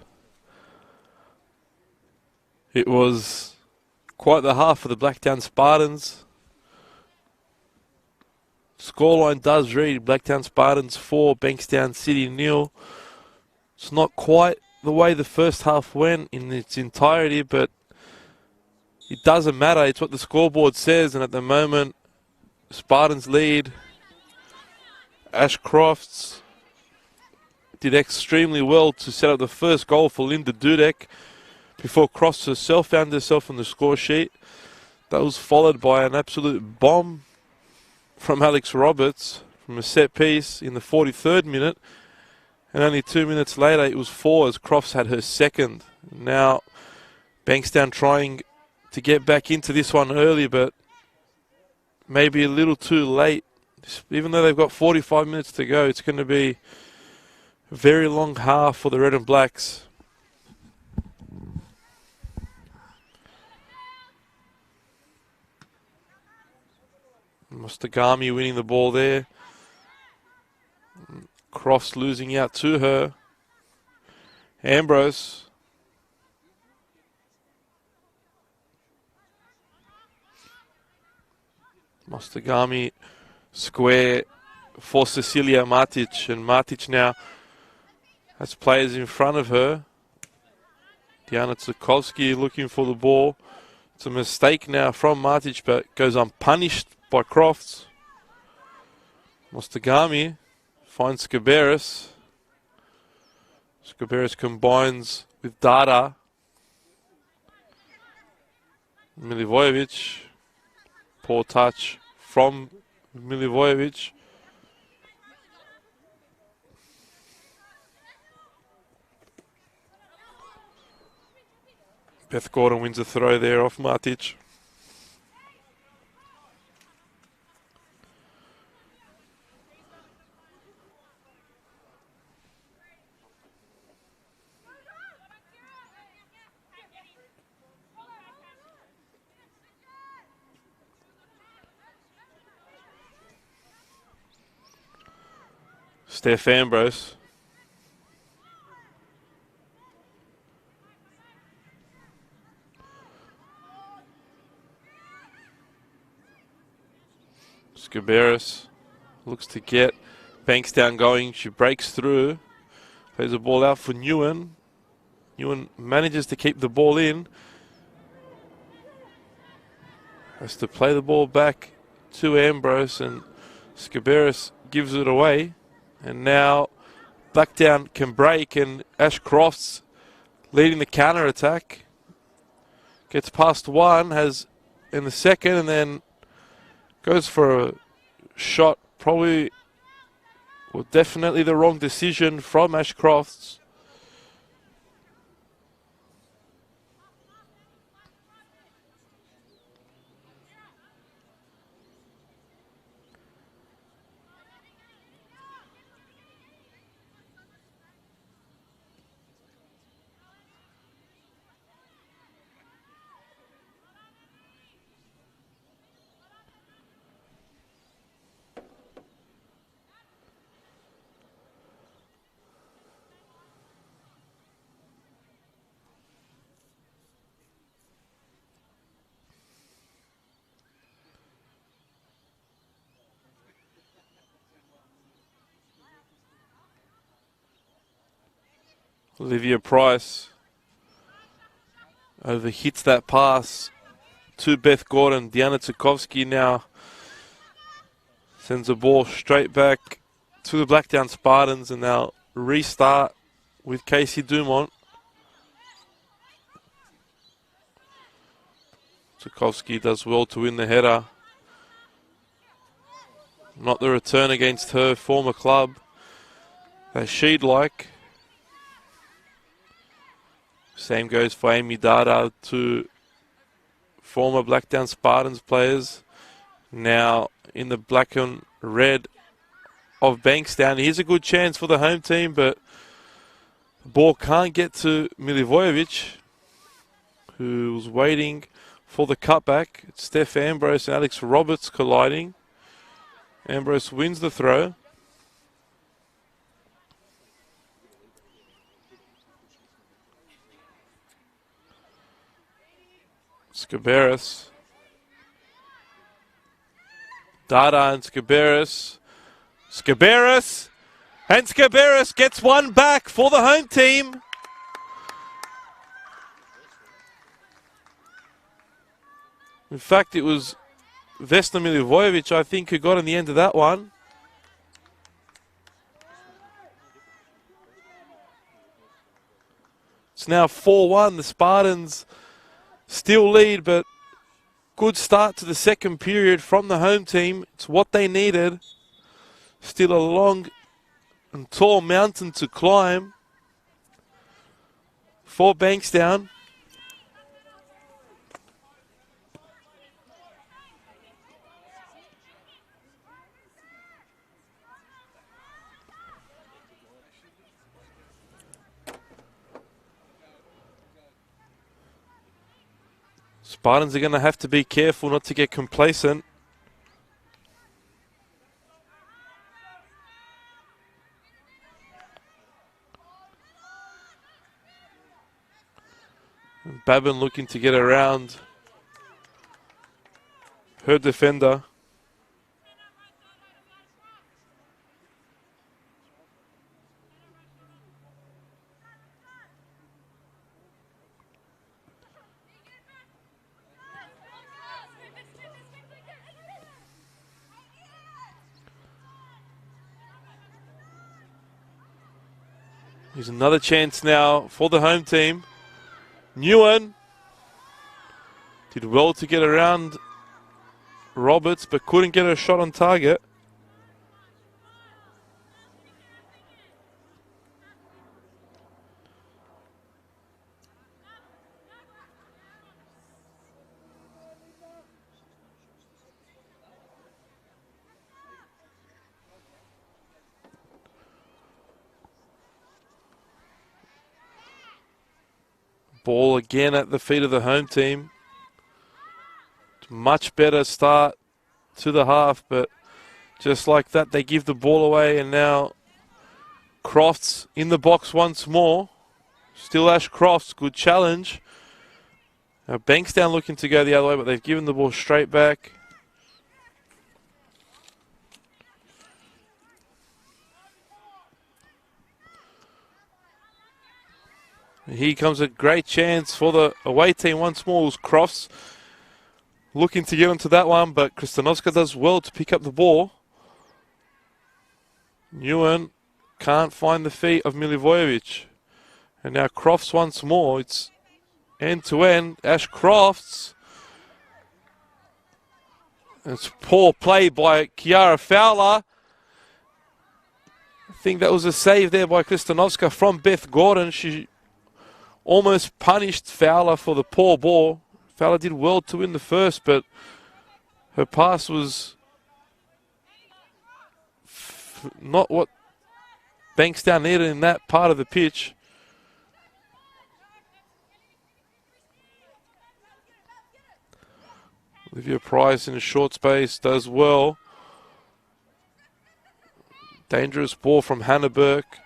Speaker 1: It was quite the half for the Blacktown Spartans. Scoreline does read Blacktown Spartans 4, Bankstown City 0. It's not quite the way the first half went in its entirety, but it doesn't matter. It's what the scoreboard says, and at the moment, Spartans lead. Ashcrofts did extremely well to set up the first goal for Linda Dudek before Cross herself found herself on the score sheet. That was followed by an absolute bomb from Alex Roberts from a set piece in the 43rd minute. And only 2 minutes later, it was 4 as Crofts had her second. Now, Bankstown trying to get back into this one early, but maybe a little too late. Even though they've got 45 minutes to go, it's going to be a very long half for the Red and Blacks. Mustagami winning the ball there. Crofts losing out to her. Ambrose. Mustagami square for Cecilia Matic. And Matic now has players in front of her. Diana Tsukovsky looking for the ball. It's a mistake now from Matic, but goes unpunished by Crofts. Mustagami finds Skaberis. Skaberis combines with Dada. Milivojevic. Poor touch from Milivojevic. Beth Gordon wins a throw there off Matic. Steph Ambrose. Skaberis looks to get Bankstown going. She breaks through. Plays the ball out for Newen. Newen manages to keep the ball in. Has to play the ball back to Ambrose, and Skaberis gives it away. And now Blacktown can break, and Ashcrofts leading the counter attack. Gets past one, has in the second, and then goes for a shot. Probably, well, definitely the wrong decision from Ashcrofts. Olivia Price overhits that pass to Beth Gordon. Diana Tsukovsky now sends the ball straight back to the Blacktown Spartans, and they'll restart with Casey Dumont. Tsukovsky does well to win the header. Not the return against her former club that she'd like. Same goes for Amy Dada, to former Blacktown Spartans players, now in the black and red of Bankstown. Here's a good chance for the home team, but the ball can't get to Milivojevic, who was waiting for the cutback. It's Steph Ambrose and Alex Roberts colliding. Ambrose wins the throw. Skaberis. Dada and Skaberis. Skaberis! And Skaberis gets one back for the home team. In fact, it was Vesna Milivojevic, I think, who got in the end of that one. It's now 4-1. The Spartans still lead, but good start to the second period from the home team. It's what they needed. Still a long and tall mountain to climb for Bankstown. Spartans are going to have to be careful not to get complacent. Babin looking to get around her defender. Here's another chance now for the home team. Nguyen did well to get around Roberts, but couldn't get a shot on target. Ball again at the feet of the home team. Much better start to the half, but just like that, they give the ball away, and now Crofts in the box once more. Still Ash Crofts, good challenge. Now Bankstown looking to go the other way, but they've given the ball straight back. Here comes a great chance for the away team once more. It was Crofts looking to get onto that one, but Kristanovska does well to pick up the ball. Nguyen can't find the feet of Milivojevic. And now Crofts once more. It's end-to-end. Ash Crofts. It's poor play by Kiara Fowler. I think that was a save there by Kristanovska from Beth Gordon. She almost punished Fowler for the poor ball. Fowler did well to win the first, but her pass was not what Bankstown needed in that part of the pitch. Olivia Price in a short space does well. Dangerous ball from Hannah Burke,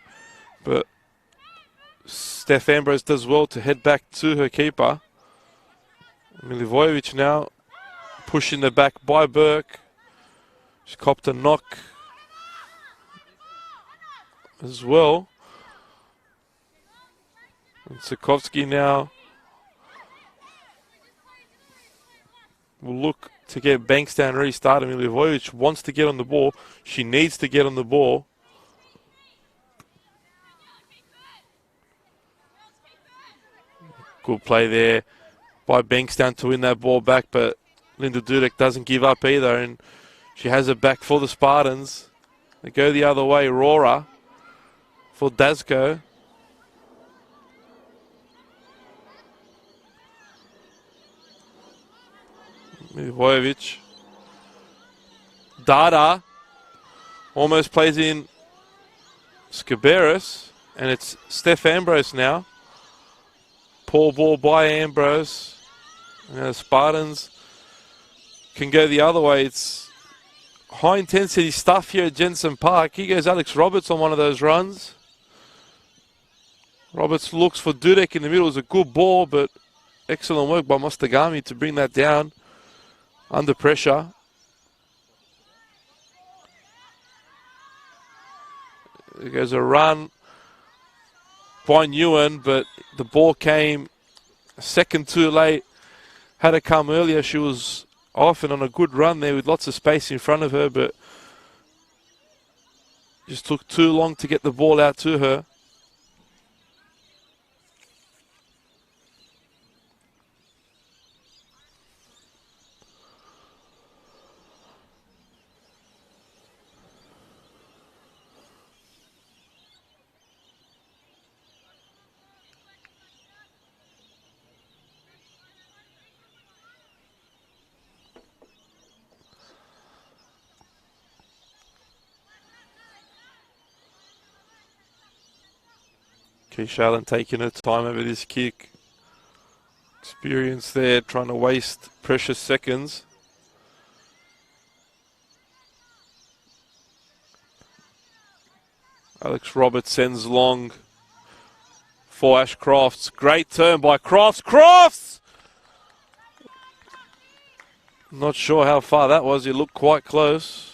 Speaker 1: but Steph Ambrose does well to head back to her keeper. Milivojevic now pushing the back by Burke. She copped a knock as well. And Sikovsky now will look to get Bankstown restarted. Milivojevic wants to get on the ball. She needs to get on the ball. Good play there by Bankstown to win that ball back, but Linda Dudek doesn't give up either, and she has it back for the Spartans. They go the other way. Rora for Dasko. Milivojevic. Dada almost plays in Skaberis, and it's Steph Ambrose now. Poor ball by Ambrose. Now the Spartans can go the other way. It's high intensity stuff here at Jensen Park. Here goes Alex Roberts on one of those runs. Roberts looks for Dudek in the middle. It was a good ball, but excellent work by Mostagami to bring that down under pressure. There goes a run by Nguyen, but the ball came a second too late. Had it come earlier, she was off and on a good run there with lots of space in front of her, but just took too long to get the ball out to her. Keisha Allen taking her time over this kick. Experience there, trying to waste precious seconds. Alex Roberts sends long for Ash Crofts. Great turn by Crofts. Crofts! Not sure how far that was. It looked quite close.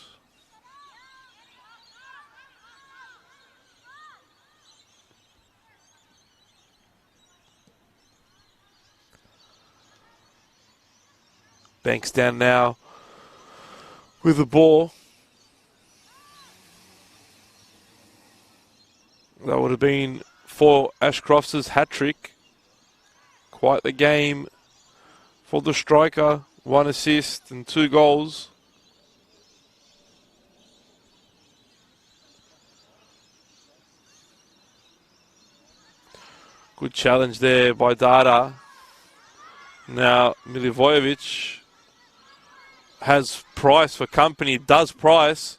Speaker 1: Bankstown now with the ball. That would have been for Ashcroft's hat-trick. Quite the game for the striker. 1 assist and 2 goals. Good challenge there by Dada. Now Milivojevic has Price for company, does Price.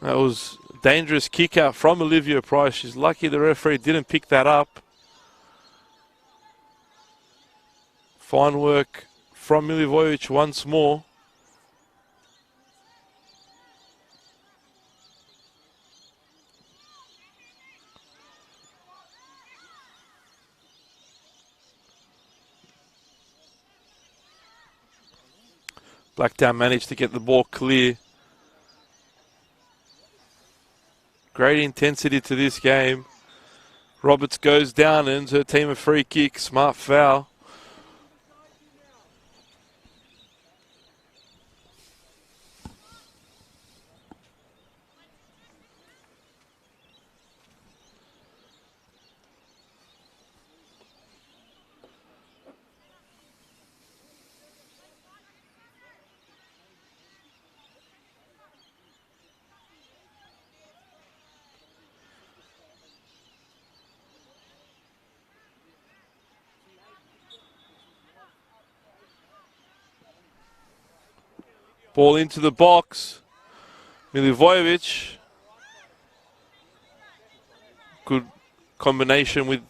Speaker 1: That was a dangerous kick out from Olivia Price. She's lucky the referee didn't pick that up. Fine work from Milivojevic once more. Blacktown managed to get the ball clear. Great intensity to this game. Roberts goes down, earns her team a free kick. Smart foul. Ball into the box. Milivojevic. Good combination with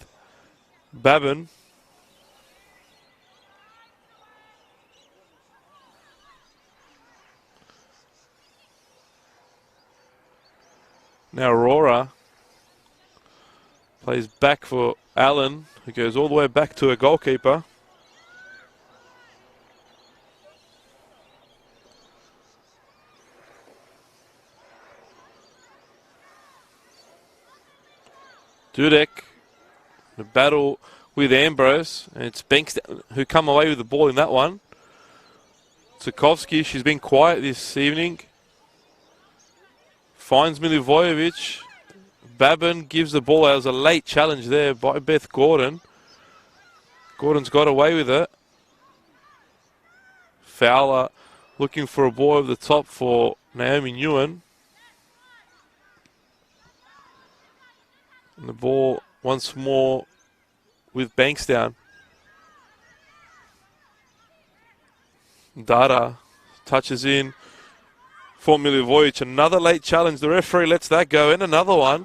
Speaker 1: Babin. Now Aurora plays back for Allen, who goes all the way back to a goalkeeper. Dudek, the battle with Ambrose, and it's Bankstown who come away with the ball in that one. Tsukovsky, she's been quiet this evening. Finds Milivojevic. Babin gives the ball. There was a late challenge there by Beth Gordon. Gordon's got away with it. Fowler looking for a ball over the top for Naomi Nguyen. And the ball once more with Bankstown. Dada touches in for Milivojevic. Another late challenge. The referee lets that go. And another one.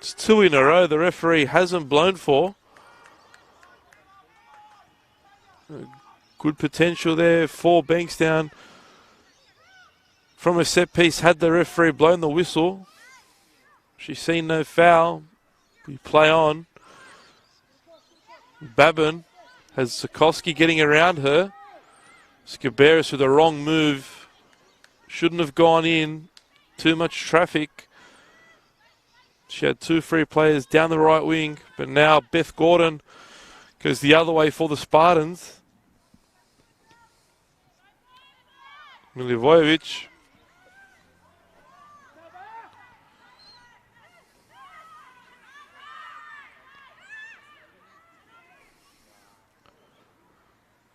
Speaker 1: It's 2 in a row the referee hasn't blown for. Good potential there for Bankstown. From a set piece, had the referee blown the whistle. She's seen no foul. We play on. Babin Has Sikorsky getting around her. Skaberis with a wrong move. Shouldn't have gone in. Too much traffic. She had 2 free players down the right wing, but now Beth Gordon goes the other way for the Spartans. Milivojevic.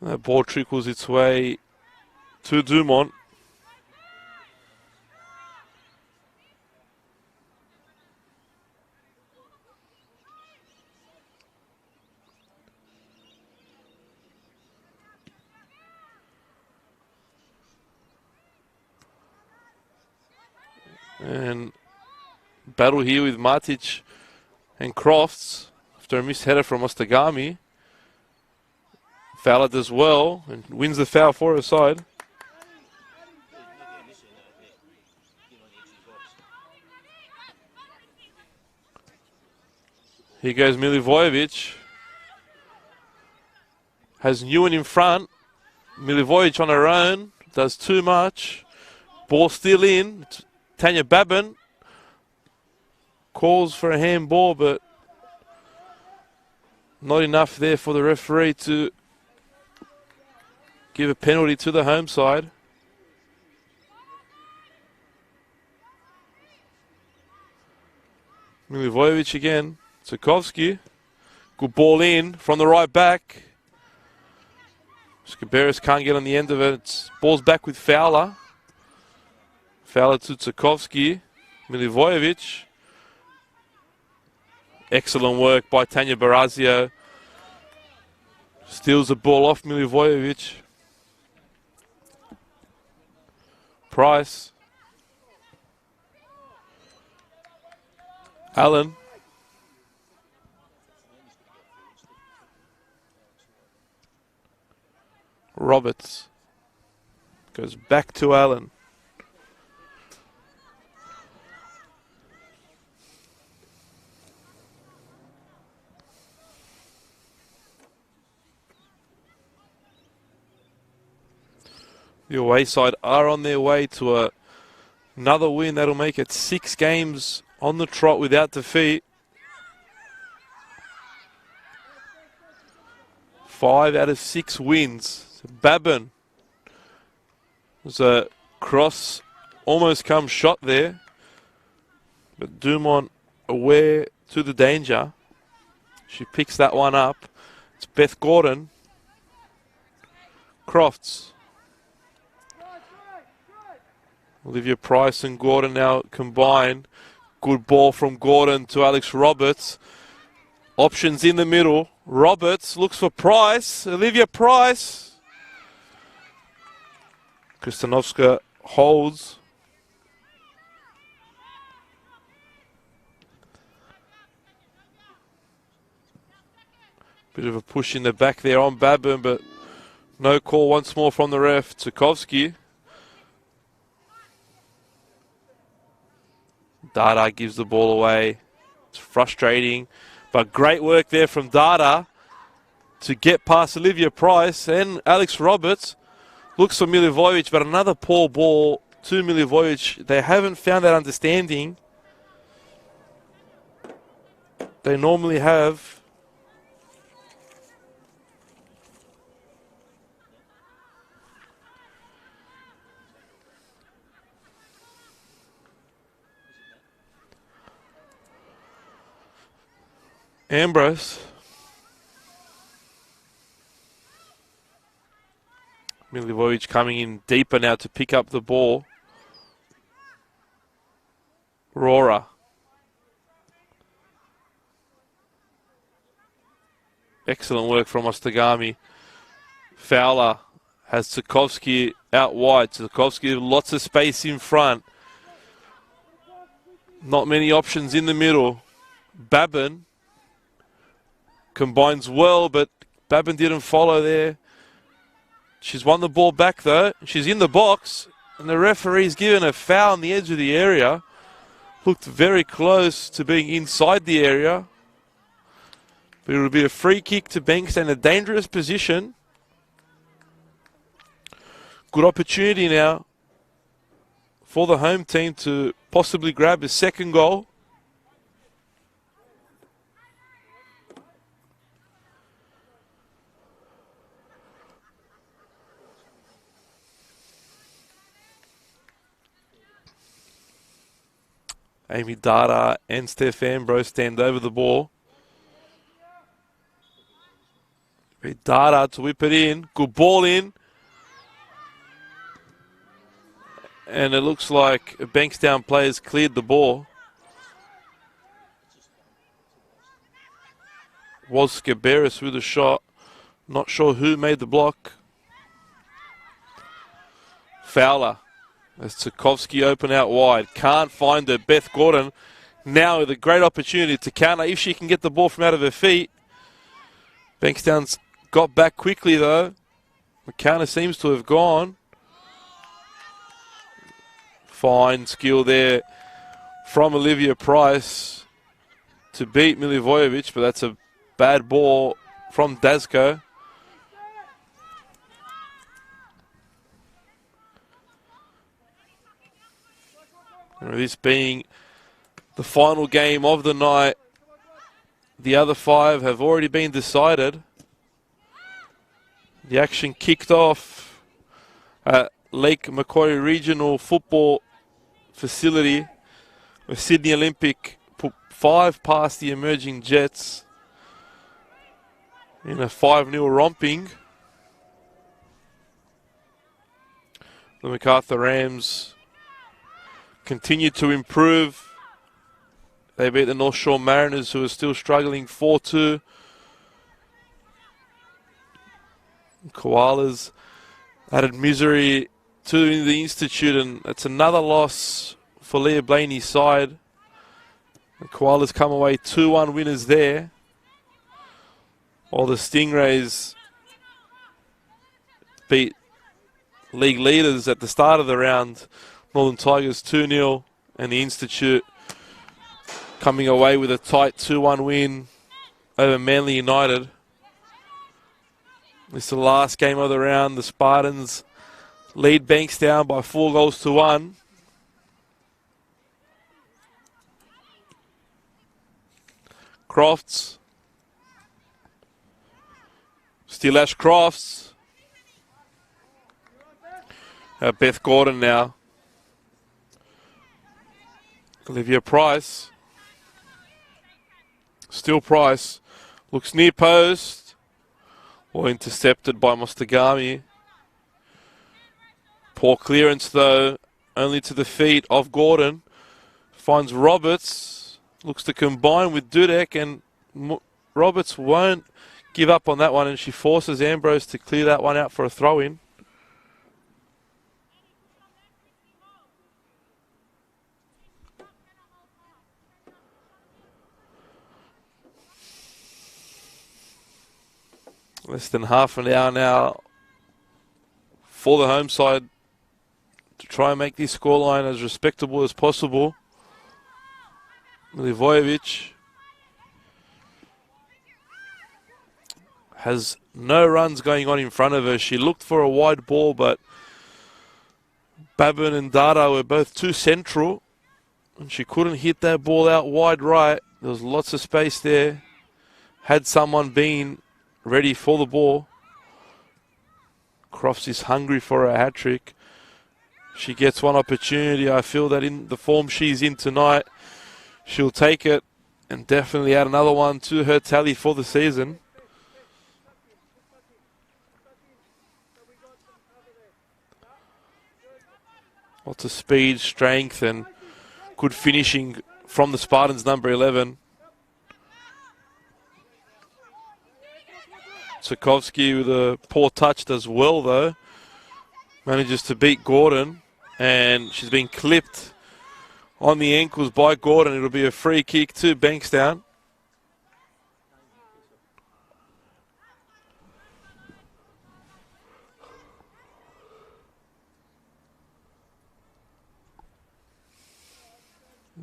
Speaker 1: That ball trickles its way to Dumont. And battle here with Matic and Crofts after a missed header from Ostagami. Fowler does well and wins the foul for her side. Here goes Milivojevic. Has Nguyen in front. Milivojevic on her own. Does too much. Ball still in. Tanya Babin calls for a handball, but not enough there for the referee to give a penalty to the home side. Milivojevic again. Tsukovsky. Good ball in from the right back. Skaberis can't get on the end of it. Ball's back with Fowler. Fowler to Tsukovsky. Milivojevic. Excellent work by Tanya Barazio. Steals the ball off Milivojevic. Price. Allen. Roberts. Goes back to Allen. The away side are on their way to another win. That'll make it 6 games on the trot without defeat. 5 out of 6 wins. So Babin was a cross, almost come shot there. But Dumont aware to the danger. She picks that one up. It's Beth Gordon. Crofts. Olivia Price and Gordon now combine. Good ball from Gordon to Alex Roberts. Options in the middle. Roberts looks for Price. Olivia Price. Kristanovska holds. Bit of a push in the back there on Babin, but no call once more from the ref. Tsukovsky. Dada gives the ball away. It's frustrating, but great work there from Dada to get past Olivia Price and Alex Roberts. Looks for Milivojevic, but another poor ball to Milivojevic. They haven't found that understanding they normally have. Ambrose. Milivojevic coming in deeper now to pick up the ball. Rora. Excellent work from Ostagami. Fowler has Tsukovsky out wide. Tsukovsky lots of space in front. Not many options in the middle. Babin combines well, but Babin didn't follow there. She's won the ball back though. She's in the box, and the referee's given a foul on the edge of the area. Looked very close to being inside the area. But it'll be a free kick to Bankstown, a dangerous position. Good opportunity now for the home team to possibly grab a second goal. Amy Dada and Steph Ambrose stand over the ball. Dada to whip it in. Good ball in. And it looks like Bankstown players cleared the ball. Was Scaberis with a shot. Not sure who made the block. Fowler. As Tchaikovsky open out wide. Can't find her. Beth Gordon now with a great opportunity to counter if she can get the ball from out of her feet. Bankstown's got back quickly though. The counter seems to have gone. Fine skill there from Olivia Price to beat Milivojevic, but that's a bad ball from Dasko. This being the final game of the night, the other 5 have already been decided. The action kicked off at Lake Macquarie Regional Football Facility, where Sydney Olympic put 5 past the emerging Jets in a 5-0 romping. The MacArthur Rams continue to improve. They beat the North Shore Mariners, who are still struggling 4-2. Koalas added misery to the Institute, and it's another loss for Leah Blaney's side. The Koalas come away 2-1 winners there, while the Stingrays beat league leaders at the start of the round, Northern Tigers 2-0, and the Institute coming away with a tight 2-1 win over Manly United. This is the last game of the round. The Spartans lead Bankstown by 4-1. Crofts. Still Ash Crofts. Beth Gordon now. Olivia Price. Still Price. Looks near post. Or intercepted by Mostagami. Poor clearance though. Only to the feet of Gordon. Finds Roberts. Looks to combine with Dudek, and Roberts won't give up on that one, and she forces Ambrose to clear that one out for a throw-in. Less than half an hour now for the home side to try and make this scoreline as respectable as possible. Milivojevic has no runs going on in front of her. She looked for a wide ball, but Babin and Dada were both too central, and she couldn't hit that ball out wide right. There was lots of space there. Had someone been ready for the ball. Crofts is hungry for a hat-trick. She gets one opportunity. I feel that in the form she's in tonight, she'll take it and definitely add another one to her tally for the season. Lots of speed, strength, and good finishing from the Spartans, number 11. Tchaikovsky with a poor touch does well though. Manages to beat Gordon, and she's been clipped on the ankles by Gordon. It'll be a free kick to Bankstown.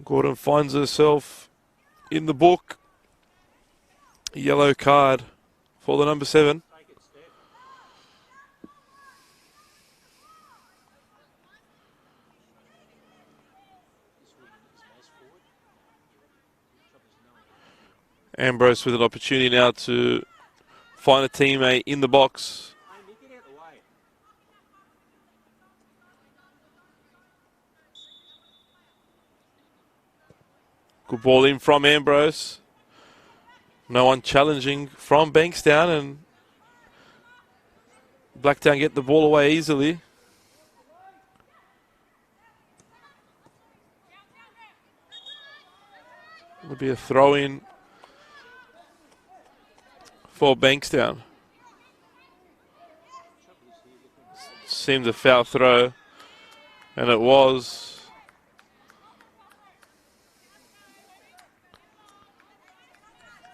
Speaker 1: Gordon finds herself in the book Yellow card for the number 7. Ambrose with an opportunity now to find a teammate in the box. Good ball in from Ambrose. No one challenging from Bankstown, and Blacktown get the ball away easily. It'll be a throw-in for Bankstown. Seemed a foul throw, and it was.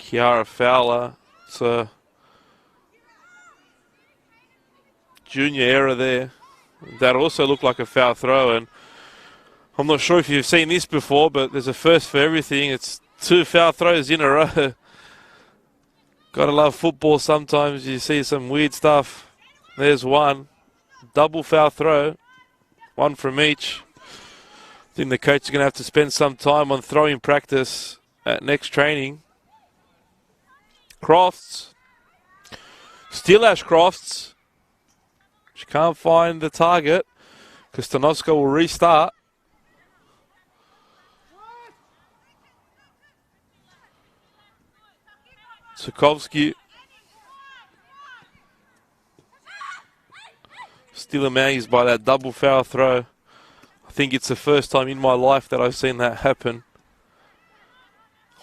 Speaker 1: Kiara Fowler. It's a junior error there. That also looked like a foul throw, and I'm not sure if you've seen this before, but there's a first for everything. It's 2 foul throws in a row. Gotta love football sometimes. You see some weird stuff. There's one. Double foul throw. 1 from each. I think the coach is going to have to spend some time on throwing practice at next training. Crofts. Still Ash Crofts. She can't find the target. Kostanovska will restart. Sokovsky. Still amazed by that double foul throw. I think it's the first time in my life that I've seen that happen.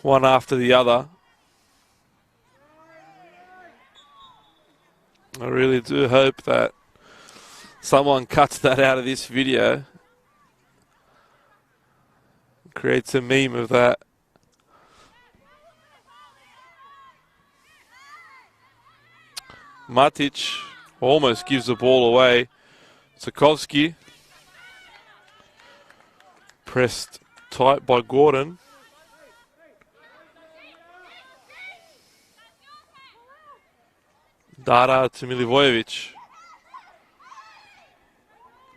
Speaker 1: One after the other. I really do hope that someone cuts that out of this video. Creates a meme of that. Matic almost gives the ball away. Sokovsky. Pressed tight by Gordon. Dada to Milivojevic.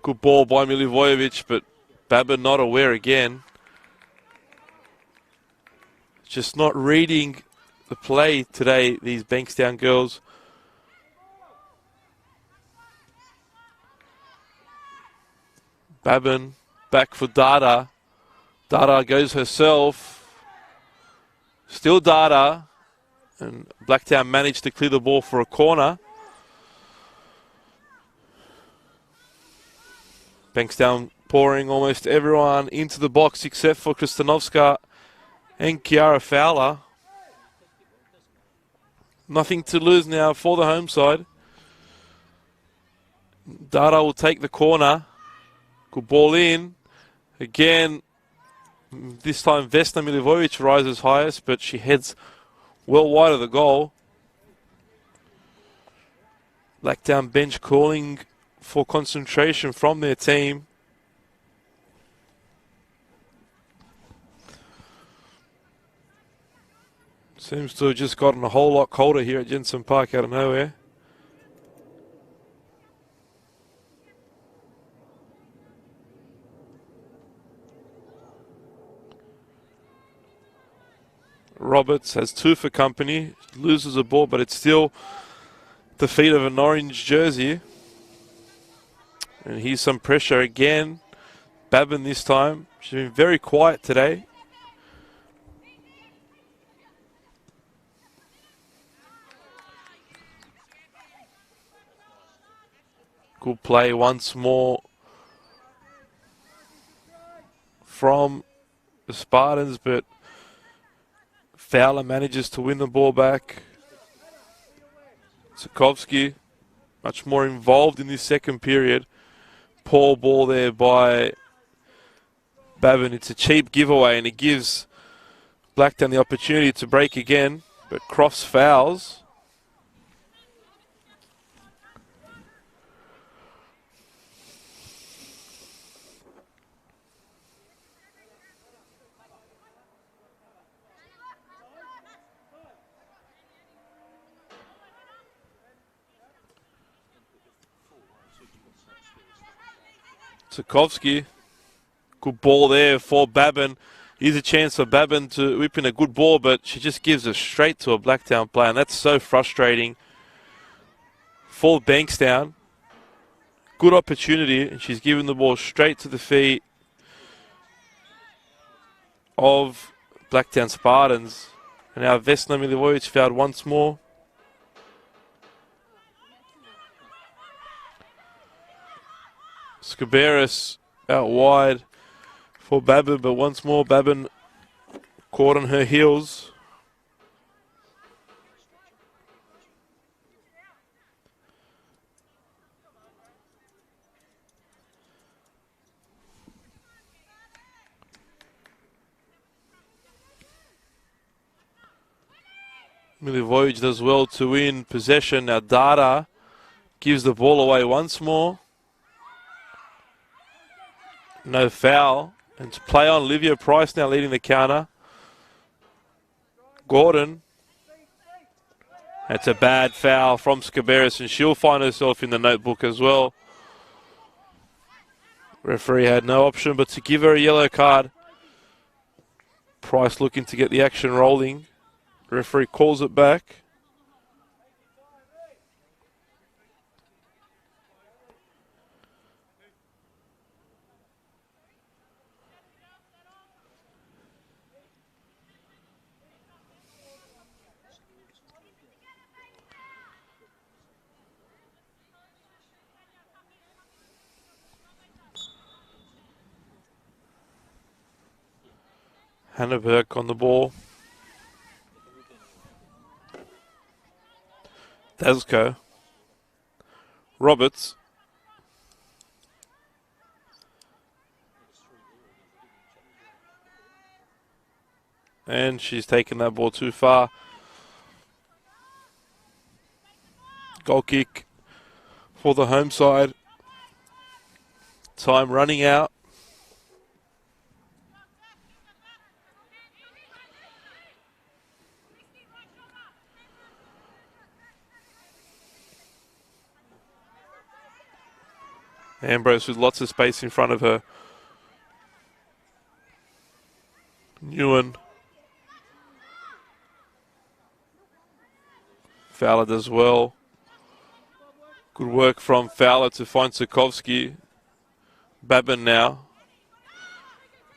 Speaker 1: Good ball by Milivojevic, but Babin not aware again. Just not reading the play today, these Bankstown girls. Babin back for Dada. Dada goes herself. Still Dada. And Blacktown managed to clear the ball for a corner. Bankstown pouring almost everyone into the box except for Kostanovska and Kiara Fowler. Nothing to lose now for the home side. Dada will take the corner. Good ball in. Again, this time Vesna Milivojevic rises highest, but she heads well wide of the goal. Blacktown bench calling for concentration from their team. Seems to have just gotten a whole lot colder here at Jensen Park out of nowhere. Roberts has 2 for company, loses a ball, but it's still the feet of an orange jersey. And here's some pressure again. Babin this time. She's been very quiet today. Good play once more from the Spartans, but Fowler manages to win the ball back. Sokovsky, much more involved in this second period. Poor ball there by Babin. It's a cheap giveaway, and it gives Blacktown the opportunity to break again, but Crofts fouls. Sokovsky. Good ball there for Babin. Here's a chance for Babin to whip in a good ball, but she just gives it straight to a Blacktown player, and that's so frustrating for Bankstown. Good opportunity, and she's given the ball straight to the feet of Blacktown Spartans. And now Vesna Milivojevic fouled once more. Skaberis out wide for Babin, but once more Babin caught on her heels. Milivojevic does well to win possession. Now Dada gives the ball away once more. No foul. And to play on, Olivia Price now leading the counter. Gordon. That's a bad foul from Skaberis, and she'll find herself in the notebook as well. Referee had no option but to give her a yellow card. Price looking to get the action rolling. Referee calls it back. Hannah Burke on the ball. Dasko. Roberts. And she's taken that ball too far. Goal kick for the home side. Time running out. Ambrose with lots of space in front of her. Ewan. Fowler does well. Good work from Fowler to find Sokovsky. Babin now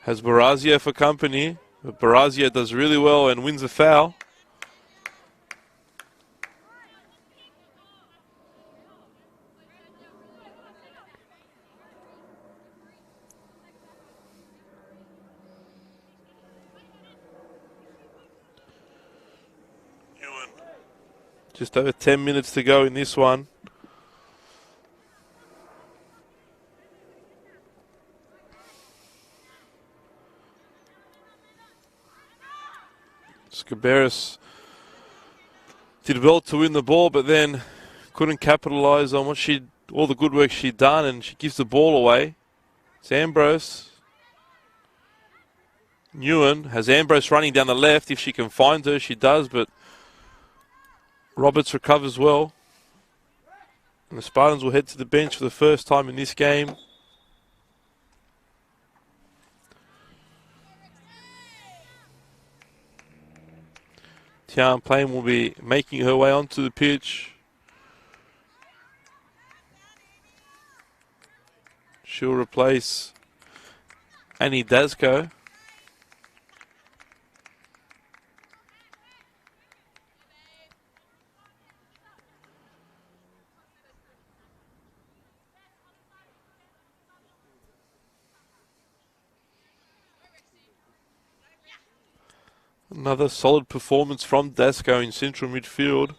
Speaker 1: has Barazia for company. But Barazia does really well and wins a foul. Just over 10 minutes to go in this one. Skaberis did well to win the ball, but then couldn't capitalize on all the good work she'd done, and she gives the ball away. It's Ambrose. Ewan has Ambrose running down the left. If she can find her, she does, but Roberts recovers well. And the Spartans will head to the bench for the first time in this game. Tian Plain will be making her way onto the pitch. She'll replace Annie Dasko. Another solid performance from Dasko in central midfield.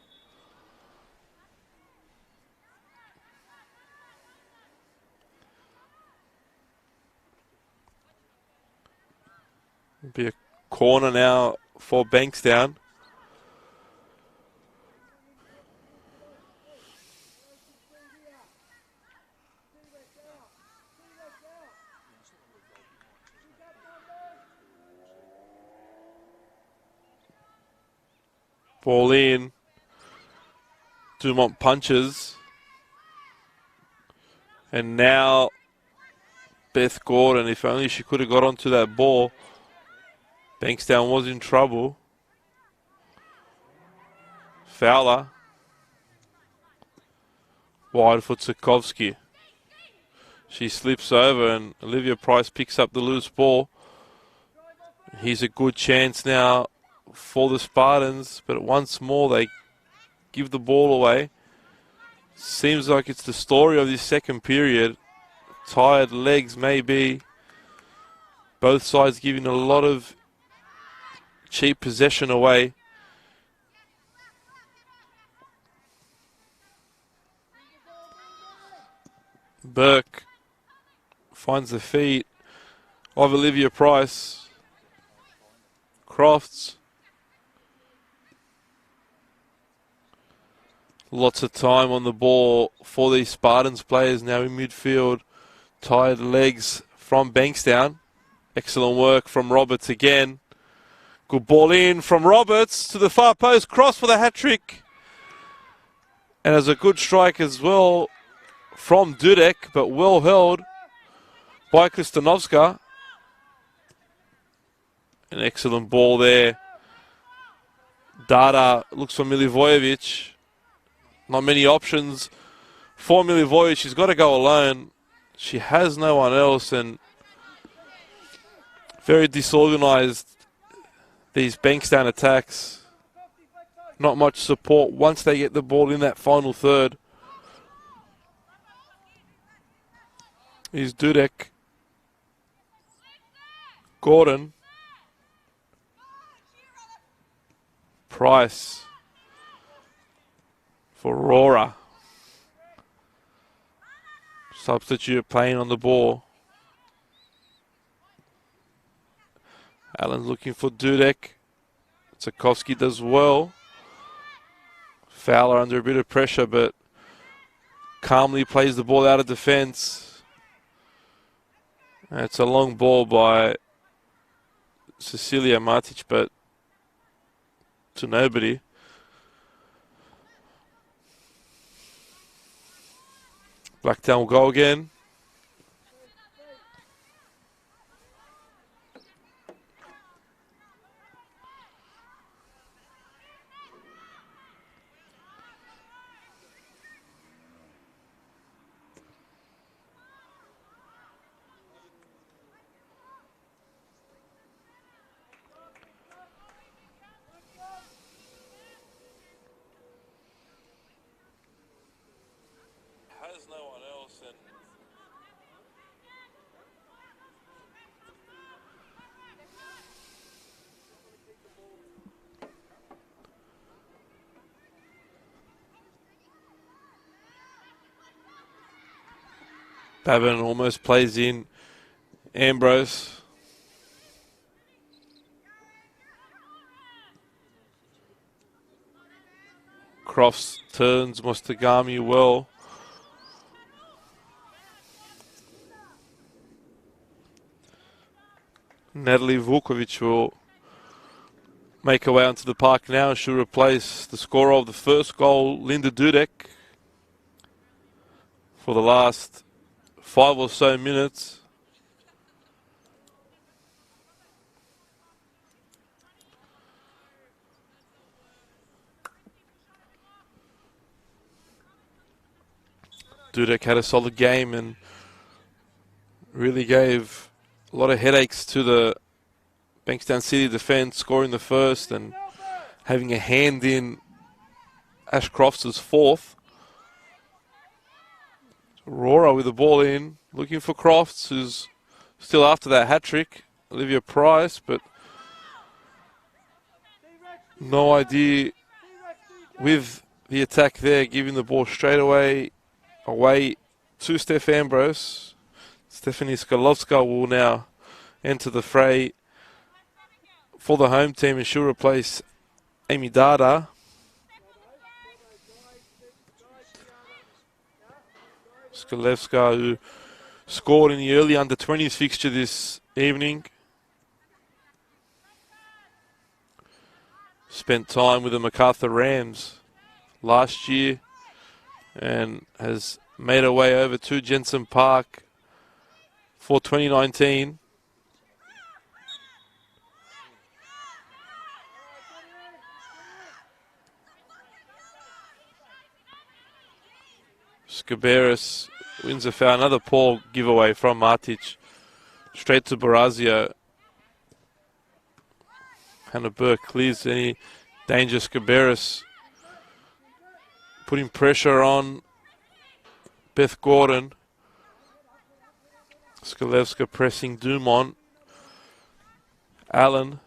Speaker 1: It'll be a corner now for Bankstown. Ball in. Dumont punches. And now Beth Gordon, if only she could have got onto that ball. Bankstown was in trouble. Fowler. Wide for Tsukovsky. She slips over and Olivia Price picks up the loose ball. Here's a good chance now for the Spartans, but once more they give the ball away. Seems like it's the story of this second period. Tired legs maybe. Both sides giving a lot of cheap possession away. Burke finds the feet of Olivia Price. Crofts. Lots of time on the ball for these Spartans players now in midfield. Tired legs from Bankstown. Excellent work from Roberts again. Good ball in from Roberts to the far post. Cross for the hat-trick. And as a good strike as well from Dudek, but well held by Kristanovska. An excellent ball there. Dada looks for Milivojevic. Not many options for Milivojevic. She's got to go alone. She has no one else, and very disorganized, these Bankstown attacks. Not much support once they get the ball in that final third. Here's Dudek. Gordon. Price. For Aurora. Substitute playing on the ball. Allen's looking for Dudek. Tsukovsky does well. Fowler under a bit of pressure, but calmly plays the ball out of defence. It's a long ball by Cecilia Matic, but to nobody. Blacktown will go again. Has no one else, and Babin almost plays in Ambrose. Crofts turns Mostagami well. Natalie Vukovic will make her way onto the park now. She'll replace the scorer of the first goal, Linda Dudek, for the last 5 or so minutes. Dudek had a solid game and really gave a lot of headaches to the Bankstown City defence, scoring the first and having a hand in Ashcroft's fourth. Aurora with the ball in, looking for Crofts, who's still after that hat-trick. Olivia Price, but no idea with the attack there, giving the ball straight away to Steph Ambrose. Stephanie Skalovska will now enter the fray for the home team, and she'll replace Amy Dada. Skalevska, who scored in the early under-20s fixture this evening. Spent time with the MacArthur Rams last year and has made her way over to Jensen Park for 2019. Skaberis wins a foul. Another poor giveaway from Matic. Straight to Barazio. Hannah Burke clears any danger. Skaberis putting pressure on Beth Gordon. Skalevska pressing Dumont. Allen.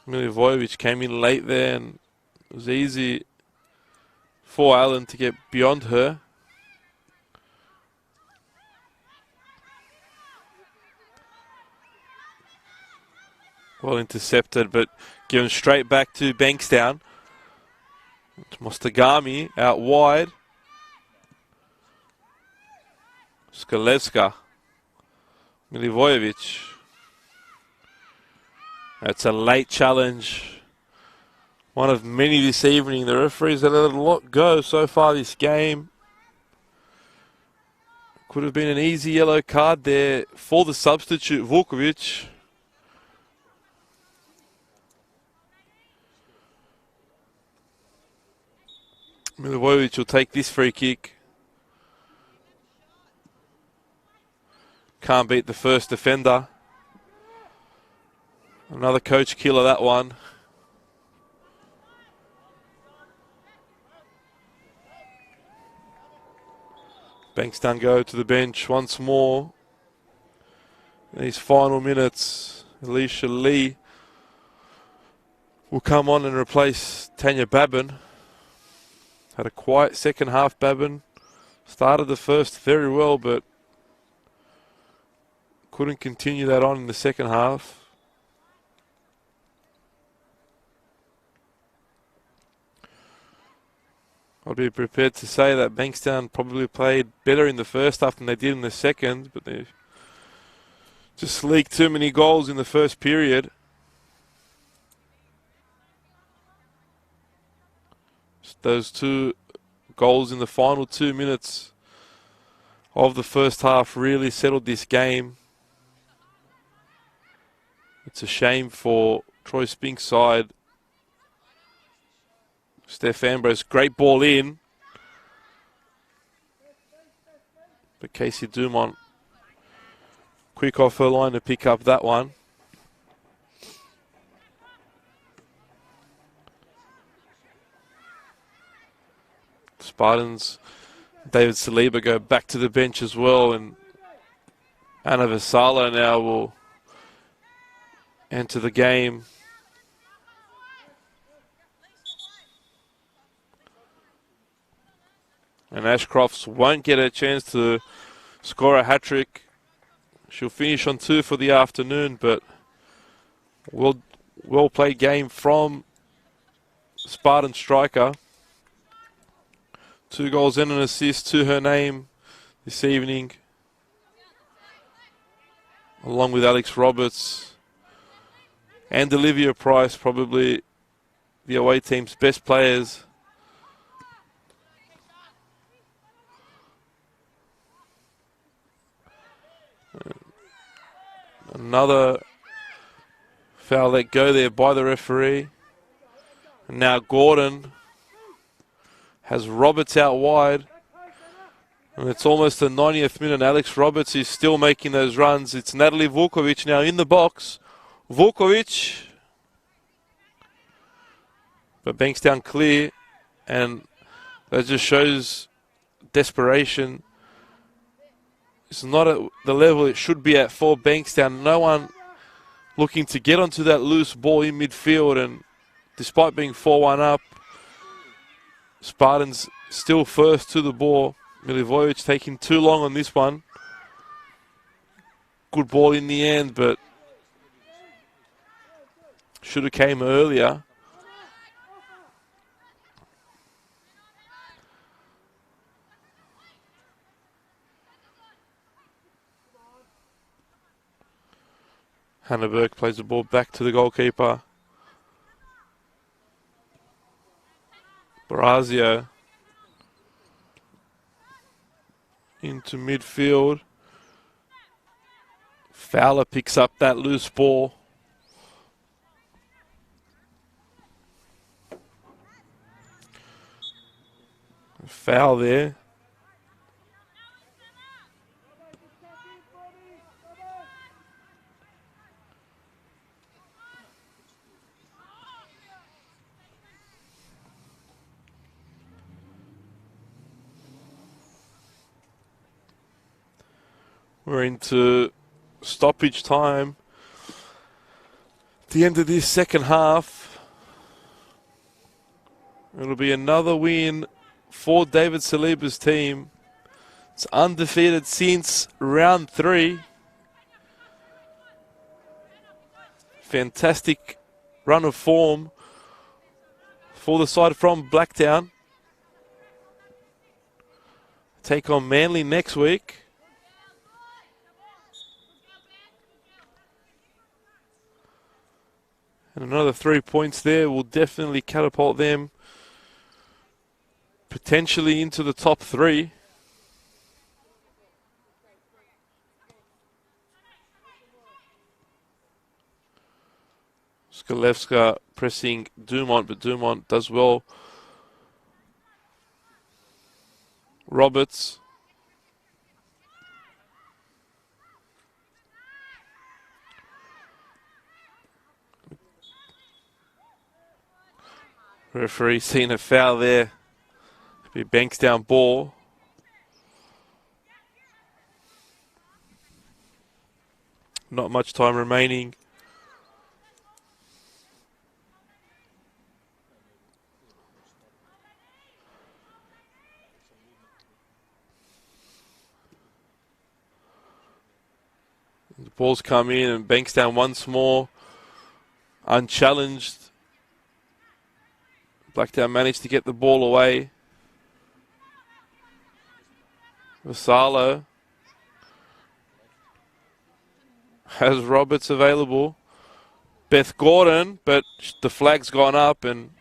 Speaker 1: Milivojevic came in late there, and it was easy for Allen to get beyond her. Well intercepted, but given straight back to Bankstown. Mostagami out wide. Skalevska. Milivojevic. That's a late challenge. One of many this evening. The referees have let a lot go so far this game. Could have been an easy yellow card there for the substitute, Vukovic. Milivojevic will take this free kick. Can't beat the first defender. Another coach killer, that one. Bankstown go to the bench once more. These final minutes, Alicia Lee will come on and replace Tanya Babin. Had a quiet second half, Babin. Started the first very well, but couldn't continue that on in the second half. I'd be prepared to say that Bankstown probably played better in the first half than they did in the second, but they just leaked too many goals in the first period. Those two goals in the final 2 minutes of the first half really settled this game. It's a shame for Troy Spink's side. Steph Ambrose, great ball in. But Casey Dumont, quick off her line to pick up that one. Spartans, David Saliba go back to the bench as well, and Anna Vasala now will enter the game. And Ashcrofts won't get a chance to score a hat-trick. She'll finish on 2 for the afternoon, but well played game from Spartan striker. 2 goals and an assist to her name this evening, along with Alex Roberts and Olivia Price, probably the away team's best players. Another foul let go there by the referee. And now Gordon has Roberts out wide. And it's almost the 90th minute. Alex Roberts is still making those runs. It's Natalie Vukovic now in the box. Vukovic. But Bankstown clear. And that just shows desperation. It's not at the level it should be at for Bankstown. No one looking to get onto that loose ball in midfield. And despite being 4-1 up, Spartans still first to the ball. Milivojevic taking too long on this one. Good ball in the end, but should have came earlier. Hannah Burke plays the ball back to the goalkeeper. Barazio. into midfield. Fowler picks up that loose ball. Foul there. We're into stoppage time. At the end of this second half, it'll be another win for David Saliba's team. It's undefeated since round 3. Fantastic run of form for the side from Blacktown. Take on Manly next week. And another 3 points there will definitely catapult them potentially into the top 3. Skalevska pressing Dumont, but Dumont does well. Roberts. Referee seen a foul there. Be Bankstown ball. Not much time remaining. The ball's come in and Bankstown once more unchallenged. Blacktown managed to get the ball away. Vasalo has Roberts available. Beth Gordon, but the flag's gone up and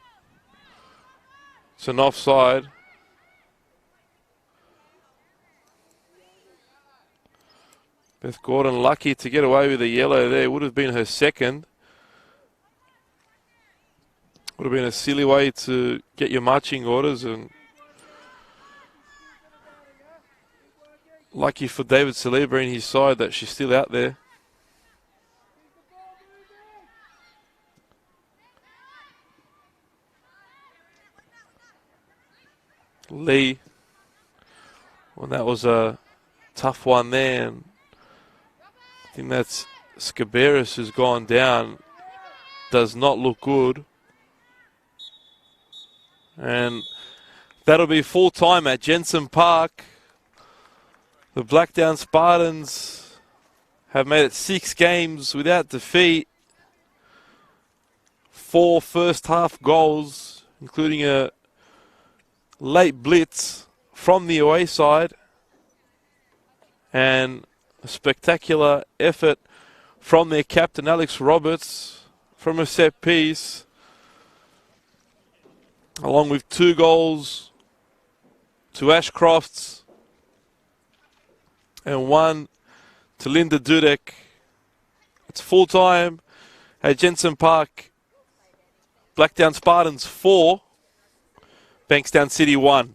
Speaker 1: it's an offside. Beth Gordon lucky to get away with a yellow there. Would have been her second. Would have been a silly way to get your marching orders, and lucky for David Saliba and his side that she's still out there. Lee. Well, that was a tough one there. And I think that's Scaberis who's gone down. Does not look good. And that'll be full time at Jensen Park. The Blacktown Spartans have made it 6 games without defeat. 4 first half goals, including a late blitz from the away side. And a spectacular effort from their captain, Alex Roberts, from a set piece. Along with 2 goals to Ashcroft's and 1 to Linda Dudek. It's full time at Jensen Park. Blacktown Spartans 4, Bankstown City 1.